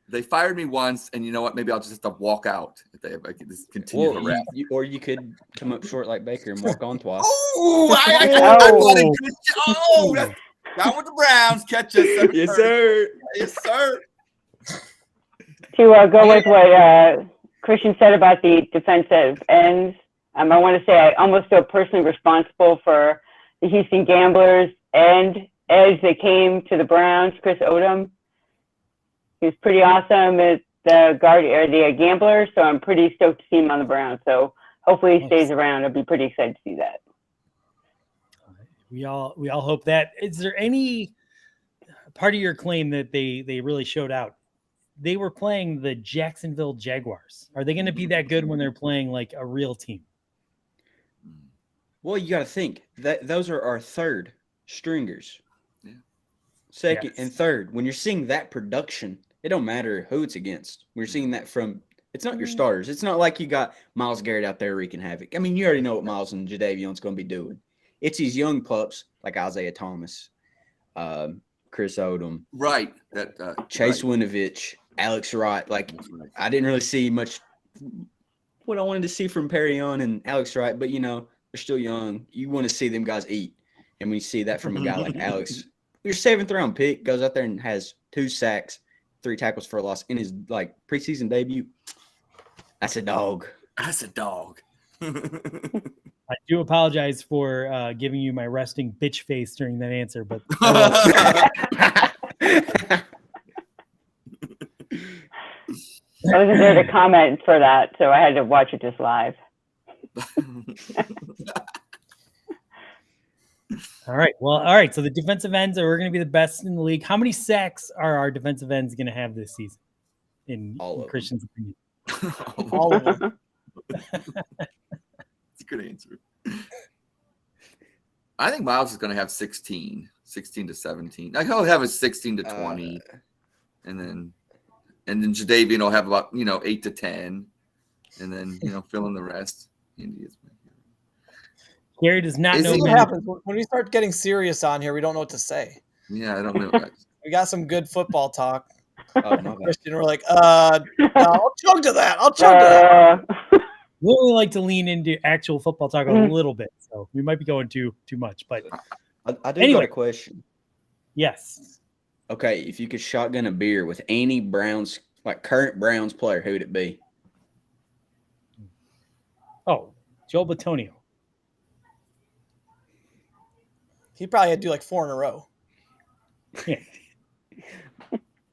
They fired me once, and you know what? Maybe I'll just have to walk out if they just continue to rap. Or you could come up short like Baker and walk on twice. I wanted Christian. Down with the Browns. Catch us. Yes, sir. Yes, sir. To go with what Christian said about the defensive ends, I want to say I almost feel personally responsible for the Houston Gamblers and as they came to the Browns, Chris Odom. He was pretty awesome at the Gamblers, so I'm pretty stoked to see him on the Browns. So hopefully he stays around. I'll be pretty excited to see that. We all hope that. Is there any part of your claim that they really showed out? They were playing the Jacksonville Jaguars. Are they going to be that good when they're playing like a real team? Well, you got to think that those are our third stringers. Yeah. Second and third. When you're seeing that production, it don't matter who it's against. We're seeing that from – it's not your starters. It's not like you got Myles Garrett out there wreaking havoc. I mean, you already know what Myles and Jadavion's going to be doing. It's these young pups like Isaiah Thomas, Chris Odom. Right. Chase Winovich, Alex Wright. Like, I didn't really see much what I wanted to see from Perrion and Alex Wright, but, they're still young. You want to see them guys eat. And when you see that from a guy like Alex, your 7th-round pick goes out there and has 2 sacks, 3 tackles for a loss in his, preseason debut. That's a dog. That's a dog. I do apologize for giving you my resting bitch face during that answer, but I wasn't there to comment for that, so I had to watch it just live. All right. So the defensive ends are going to be the best in the league. How many sacks are our defensive ends going to have this season? In Christian's opinion, all of them. That's a good answer. I think Myles is going to have 16 to 17. Like he'll have a 16 to 20, and then and then Jadeveon will have about 8 to 10, and then fill in the rest. India's my hero. Gary does not Is know. he- What happens when we start getting serious on here? We don't know what to say. Yeah, I don't know. We got some good football talk. Oh, my bad. Christian, we're like, no, I'll chug to that. I'll chug to that. We only like to lean into actual football talk a Mhm. little bit, so we might be going too much. But I do Anyway. got a question. yes, Okay, if you could shotgun a beer with any Browns, like current Browns player, who would it be? oh, Joel Bitonio. He probably had to do like 4 in a row.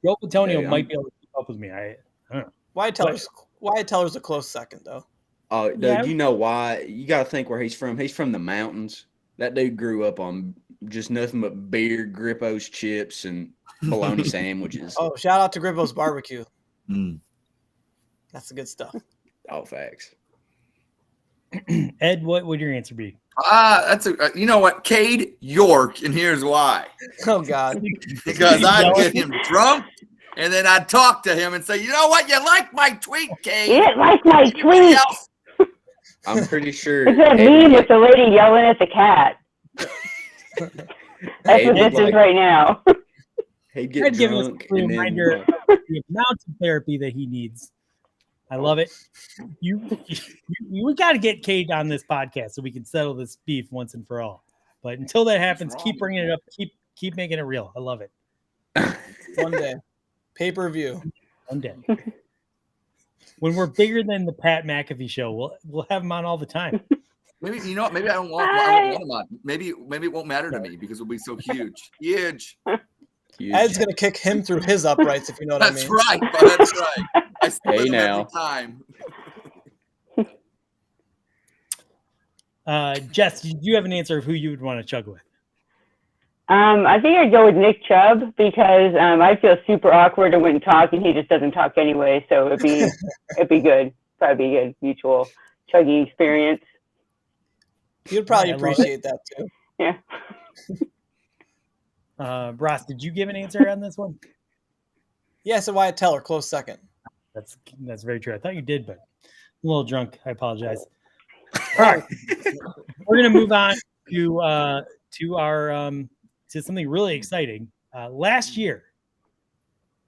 Joel Bitonio Yeah, might be able to keep up with me. I don't know. Wyatt Teller's a close second though. Oh, dude, Yeah. you know why? You got to think where he's from. He's from the mountains. That dude grew up on just nothing but beer, Grippo's chips, and bologna sandwiches. Oh, shout out to Gribbo's Barbecue. Mm. That's the good stuff. All facts. Ed, what would your answer be? That's you know what? Cade York, and here's why. Oh God. Because I'd get him drunk, and then I'd talk to him and say, you know what? You like my tweet, Cade? You didn't like my Anybody tweet. else? I'm pretty sure. It's that meme with the lady yelling at the cat. That's what this is right now. He'd get I'd give him a drunk little and then reminder of the amount of therapy that he needs. I love it. We got to get Cade on this podcast so we can settle this beef once and for all. But until that happens, What's keep wrong bringing with it up. Keep making it real. I love it. One day. Pay-per-view. One day. When we're bigger than the Pat McAfee show, we'll have him on all the time. Maybe you know what? Maybe I don't want him on. Maybe it won't matter to me because it'll be so huge. Huge. Ed's gonna kick him through his uprights, if you know what That's I mean. right. Bud, that's right. I split Hey, him now. every time. Jess, do you have an answer of who you would want to chug with? I think I'd go with Nick Chubb because I feel super awkward and wouldn't talk, and he just doesn't talk anyway. So it'd be good. Probably be a good mutual chugging experience. You'd probably I love it. appreciate that too. Yeah. Ross, did you give an answer on this one? Yeah, so Wyatt Teller, close second. That's very true. I thought you did, but I'm a little drunk. I apologize. All right, we're gonna move on to our to something really exciting. Last year,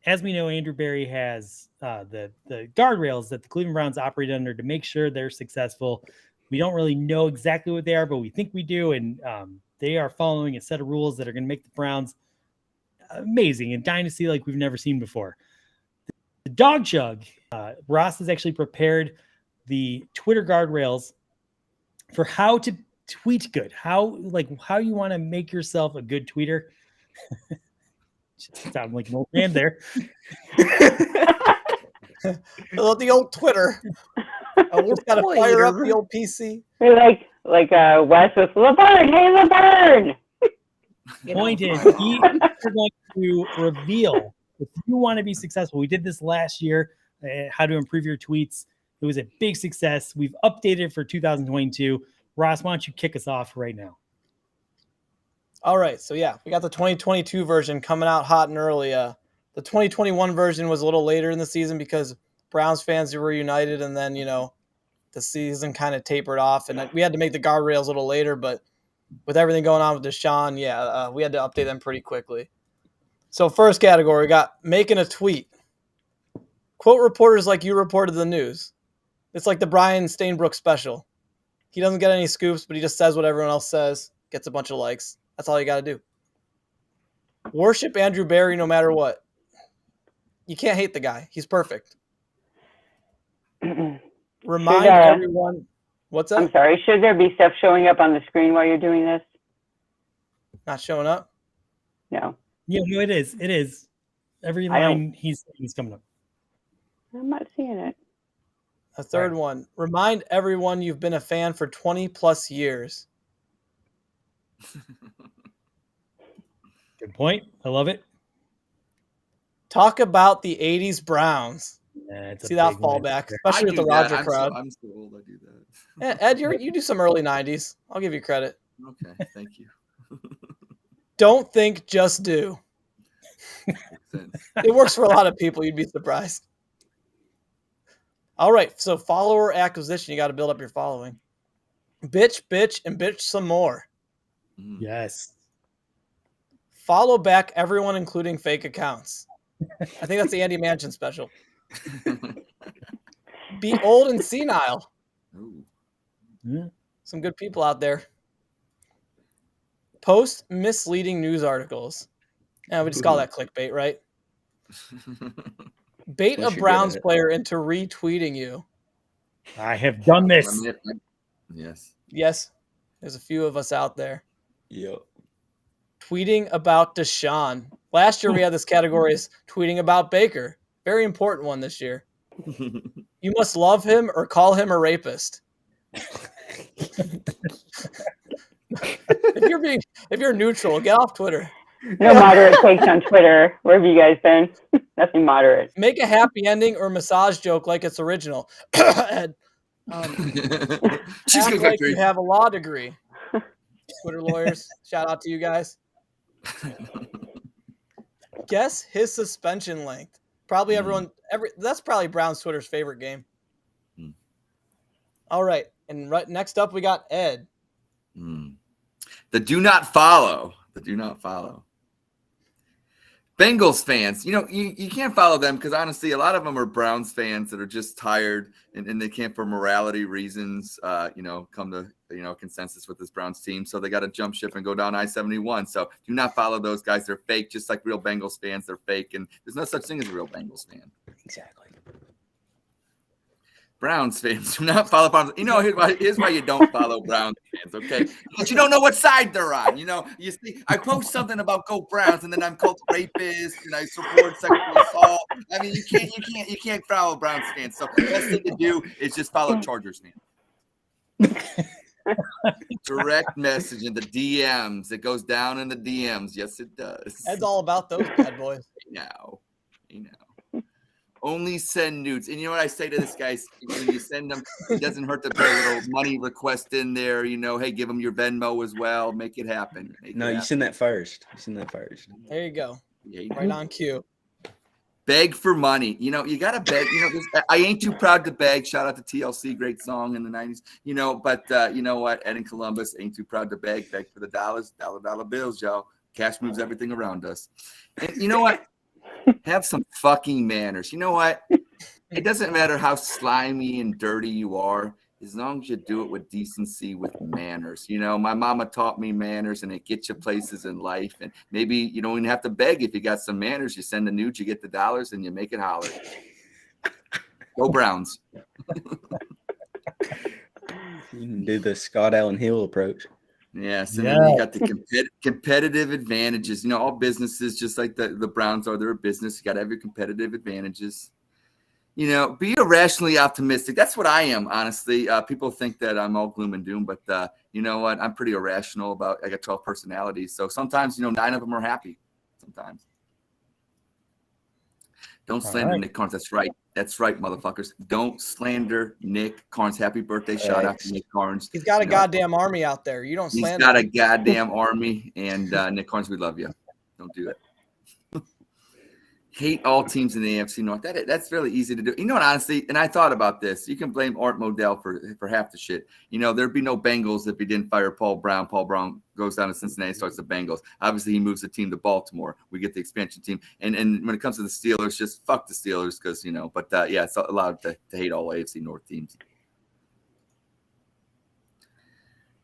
as we know, Andrew Berry has the guardrails that the Cleveland Browns operate under to make sure they're successful. We don't really know exactly what they are, but we think we do, and they are following a set of rules that are going to make the Browns amazing and dynasty like we've never seen before. The Dawg Chug, Ross has actually prepared the Twitter guardrails for how to tweet good, how you want to make yourself a good tweeter. Just sound like an old man there. The old Twitter. We just gotta fire up the old PC. We're like Wes with Laverne. Hey, Laverne. Point is, we're going to reveal if you want to be successful. We did this last year, how to improve your tweets. It was a big success. We've updated for 2022. Ross, why don't you kick us off right now? All right, so yeah, we got the 2022 version coming out hot and early. The 2021 version was a little later in the season because Browns fans were united, and then the season kind of tapered off, and we had to make the guardrails a little later. But with everything going on with Deshaun, we had to update them pretty quickly. So first category, we got making a tweet. Quote reporters like you reported the news. It's like the Brian Stainbrook special. He doesn't get any scoops, but he just says what everyone else says, gets a bunch of likes. That's all you got to do. Worship Andrew Berry no matter what. You can't hate the guy. He's perfect. Remind everyone. What's I'm that? sorry. Should there be stuff showing up on the screen while you're doing this? Not showing up? No. Yeah, no, it is. It is. Every line he's coming up. I'm not seeing it. A third one. Remind everyone you've been a fan for 20 plus years. Good point. I love it. Talk about the 80s Browns. Yeah, it's a See that big one. fallback, especially with the Roger crowd. I'm so old. I do that. Yeah, Ed, you do some early 90s. I'll give you credit. Okay, thank you. Don't think, just do. sense. It works for a lot of people. You'd be surprised. All right. So follower acquisition. You got to build up your following. Bitch, and bitch some more. Yes. Follow back everyone, including fake accounts. I think that's the Andy Mansion special. Be old and senile. Ooh. Yeah. Some good people out there. Post misleading news articles. Yeah, we just call that clickbait, right? Bait Unless a you're Browns good at it. player into retweeting you. I have done this. Yes. Yes, there's a few of us out there. Yep. Tweeting about Deshaun. Last year we had this category as tweeting about Baker. Very important one this year. You must love him or call him a rapist. If you're neutral, get off Twitter. No moderate takes on Twitter. Where have you guys been? Nothing moderate. Make a happy ending or massage joke like it's original. Ed, She's act gonna like go you have a law degree. Twitter lawyers, shout out to you guys. Guess his suspension length. Probably that's probably Brown's Twitter's favorite game. All right, and next up we got Ed. The do not follow. The do not follow. Bengals fans, you can't follow them because honestly, a lot of them are Browns fans that are just tired and they can't, for morality reasons, come to consensus with this Browns team. So they got to jump ship and go down I-71. So do not follow those guys. They're fake, just like real Bengals fans. They're fake, and there's no such thing as a real Bengals fan. Exactly. Browns fans do not follow Browns. Here's why you don't follow Browns fans, okay? Because you don't know what side they're on. You see, I post something about Go Browns, and then I'm called rapist, and I support sexual assault. I mean, you can't follow Browns fans. So the best thing to do is just follow Chargers fans. Direct message in the DMs. It goes down in the DMs. Yes, it does. Ed's all about those bad boys. You know. Only send nudes. And you know what I say to this guy? When you send them, it doesn't hurt to put a little money request in there. Hey, give them your Venmo as well. Make it happen. You send that first. There you go. Yeah, right on cue. Beg for money. You got to beg. I ain't too proud to beg. Shout out to TLC. Great song in the 90s. But you know what? Ed in Columbus ain't too proud to beg. Beg for the dollars. Dollar bills, y'all. Cash moves everything around us. And you know what? Have some fucking manners. You know what? It doesn't matter how slimy and dirty you are, as long as you do it with decency, with manners. My mama taught me manners, and it gets you places in life. And maybe you don't even have to beg if you got some manners. You send the nude, you get the dollars, and you make it holler. Go Browns. You can do the Scott Allen Hill approach. Yes, and then you got the competitive advantages. All businesses, just like the Browns are, they're a business. You got to have your competitive advantages. Be irrationally optimistic. That's what I am, honestly. People think that I'm all gloom and doom, but you know what? I'm pretty irrational I got 12 personalities. So sometimes, 9 of them are happy. Sometimes. Don't slander Nick Carnes. That's right. That's right, motherfuckers. Don't slander Nick Carnes. Happy birthday. Shout out to Nick Carnes. He's got a goddamn army out there. You don't slander. He's got a goddamn army. And Nick Carnes, we love you. Don't do it. Hate all teams in the AFC North. That's really easy to do. Honestly, and I thought about this. You can blame Art Modell for half the shit. There'd be no Bengals if he didn't fire Paul Brown. Paul Brown goes down to Cincinnati, starts the Bengals. Obviously, he moves the team to Baltimore. We get the expansion team. And when it comes to the Steelers, just fuck the Steelers because, But, it's allowed to hate all AFC North teams.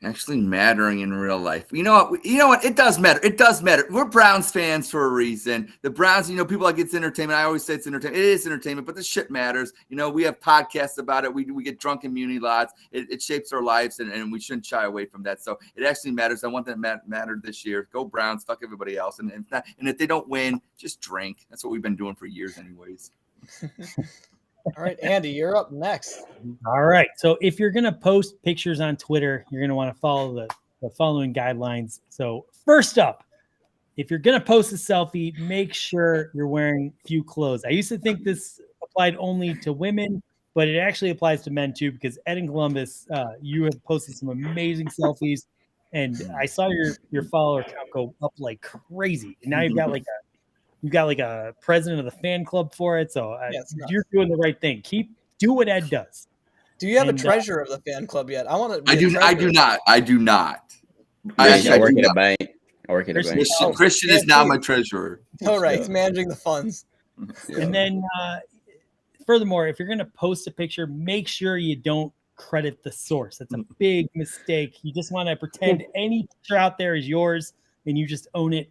Actually mattering in real life. You know what? It does matter. It does matter. We're Browns fans for a reason. The Browns, people like it's entertainment. I always say it's entertainment. It is entertainment, but this shit matters. We have podcasts about it. We get drunk in muni lots. It shapes our lives, and we shouldn't shy away from that. So it actually matters. I want that mattered this year. Go Browns. Fuck everybody else. And if they don't win, just drink. That's what we've been doing for years anyways. All right, Andy, you're up next. All right. So if you're going to post pictures on Twitter, you're going to want to follow the following guidelines. So first up, if you're going to post a selfie, make sure you're wearing few clothes. I used to think this applied only to women, but it actually applies to men too, because Ed in Columbus, you have posted some amazing selfies, and I saw your follower count go up like crazy. And now you've got like You've got like a president of the fan club for it. So it's nuts. you're doing the right thing. Do what Ed does. Do you have a And, treasurer of the fan club yet? I want to. I do not. I do not. I work at a bank. I work at a bank. Christian is now my treasurer. All right, he's managing the funds. And then, furthermore, if you're going to post a picture, make sure you don't credit the source. That's a big mistake. You just want to pretend any picture out there is yours and you just own it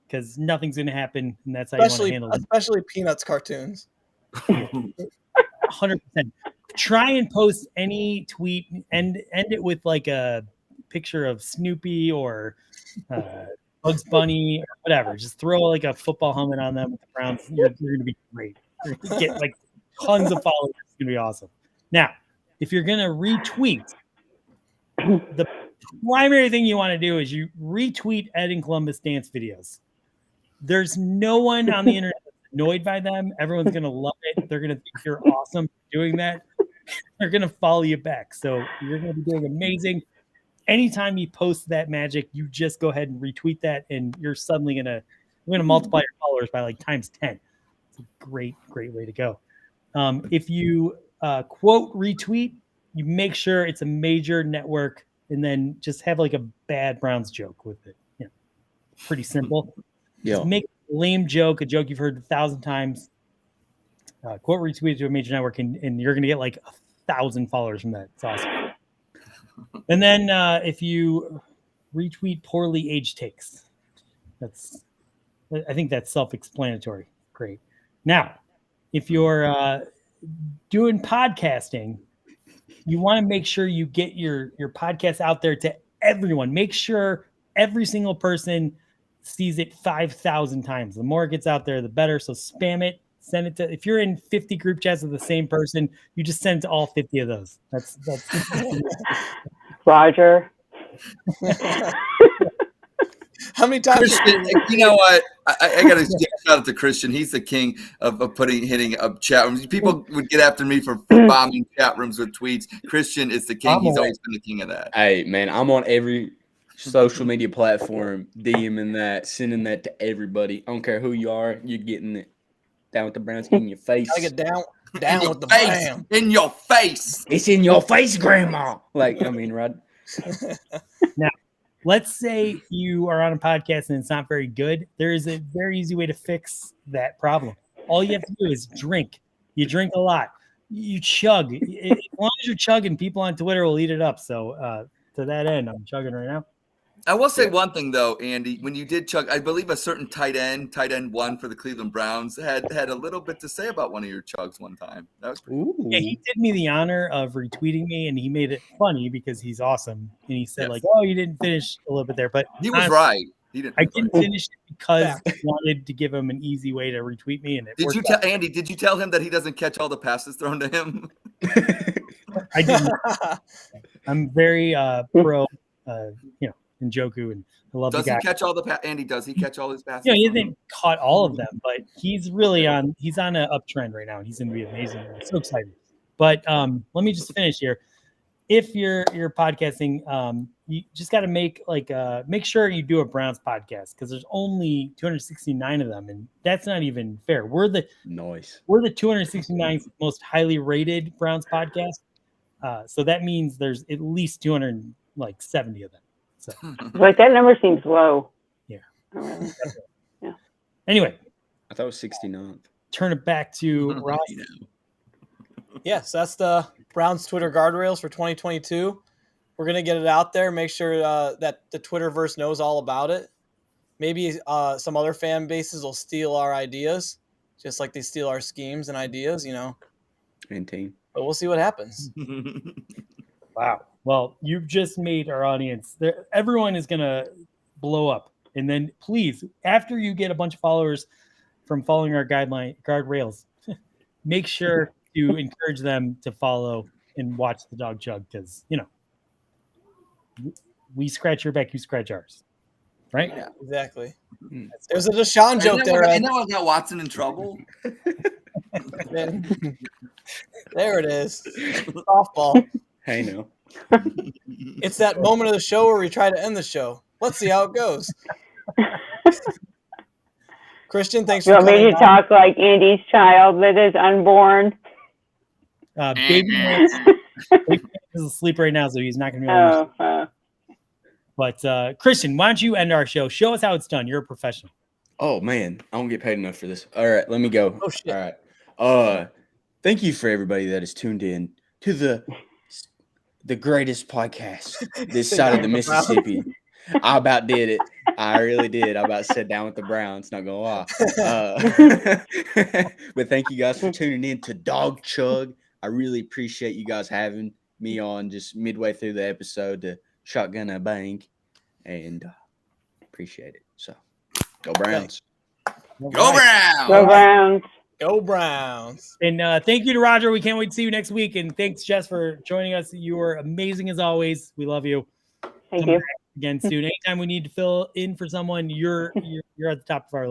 because nothing's going to happen. And that's how you want to handle it. Especially Peanuts cartoons. 100%. Try and post any tweet and end it with like a picture of Snoopy or Bugs Bunny or whatever. Just throw like a football helmet on them with the Browns. You're going to be great. You're going to get like tons of followers. It's going to be awesome. Now, if you're going to retweet, the primary thing you want to do is you retweet Ed and Columbus dance videos. There's no one on the internet that's annoyed by them. Everyone's going to love it. They're going to think you're awesome doing that. They're going to follow you back. So you're going to be doing amazing. Anytime you post that magic, you just go ahead and retweet that, and you're suddenly going to multiply your followers by like times 10. It's a great way to go. If you quote retweet, you make sure it's a major network, and then just have like a bad Browns joke with it. Yeah, pretty simple. Yeah. Just make a lame joke, a joke you've heard 1,000 times. Quote retweet to a major network, and you're going to get like 1,000 followers from that. It's awesome. And then if you retweet poorly aged takes, I think that's self-explanatory. Great. Now, if you're doing podcasting, you want to make sure you get your podcast out there to everyone. Make sure every single person sees it 5,000 times. The more it gets out there, the better. So spam it. Send it to, if you're in 50 group chats with the same person, you just send it to all 50 of those. That's Roger. How many times? Christian, you know what? I got to shout out to Christian. He's the king of hitting up chat rooms. People would get after me for bombing chat rooms with tweets. Christian is the king. He's always been the king of that. Hey, man, I'm on every social media platform, DMing that, sending that to everybody. I don't care who you are. You're getting it. Down with the Browns in your face. I get down with the face, bam. in your face. It's in your face, Grandma. Like, I mean, Rod. Now, let's say you are on a podcast and it's not very good. There is a very easy way to fix that problem. All you have to do is drink. You drink a lot. You chug. As long as you're chugging, people on Twitter will eat it up. So to that end, I'm chugging right now. I will say one thing though, Andy. When you did chug, I believe a certain tight end one for the Cleveland Browns, had a little bit to say about one of your chugs one time. That was pretty cool. Yeah, he did me the honor of retweeting me, and he made it funny because he's awesome. And he said, "Oh, you didn't finish a little bit there," but he was right. I didn't finish it because I wanted to give him an easy way to retweet me. And did you tell Andy? Did you tell him that he doesn't catch all the passes thrown to him? I didn't. I'm very pro, Njoku, and I love the guy. Does he catch all the Andy? Does he catch all his passes? Yeah, he hasn't caught all of them, but he's really on an uptrend right now, and he's going to be amazing. I'm so excited. But let me just finish here. If you're podcasting, you just got to make sure you do a Browns podcast because there's only 269 of them, and that's not even fair. We're the 269th most highly rated Browns podcast, so that means there's at least 270 of them. So. Like that number seems low. Yeah. Yeah. Anyway, I thought it was 69th. Turn it back to Ross. Yes, that's the Browns Twitter guardrails for 2022. We're going to get it out there. Make sure that the Twitterverse knows all about it. Maybe some other fan bases will steal our ideas, just like they steal our schemes and ideas, And team. But we'll see what happens. Wow. Well, you've just made our audience. Everyone is going to blow up. And then please, after you get a bunch of followers from following our guardrails, make sure to encourage them to follow and watch the Dawg Chug because, we scratch your back, you scratch ours. Right? Yeah, exactly. There's a Deshaun joke there. I know I got Watson in trouble. There it is. Softball. Hey, no. It's that moment of the show where we try to end the show. Let's see how it goes. Christian, thanks You for want me coming to on. talk like Andy's child that is unborn? Baby is asleep right now, so he's not going to be able to. But Christian, why don't you end our show? Show us how it's done. You're a professional. Oh man, I don't get paid enough for this. All right, let me go. Oh, shit. All right. Thank you for everybody that is tuned in to the greatest podcast this side of the Mississippi. I about did it. I really did. I about sat down with the Browns, not gonna lie. But thank you guys for tuning in to Dawg Chug. I really appreciate you guys having me on just midway through the episode to shotgun a bank, and appreciate it. So go Browns. Go Browns. Go Browns. Go Browns. And thank you to Roger. We can't wait to see you next week. And thanks, Jess, for joining us. You were amazing as always. We love you. Thank Come you. back again soon. Anytime we need to fill in for someone, you're at the top of our list.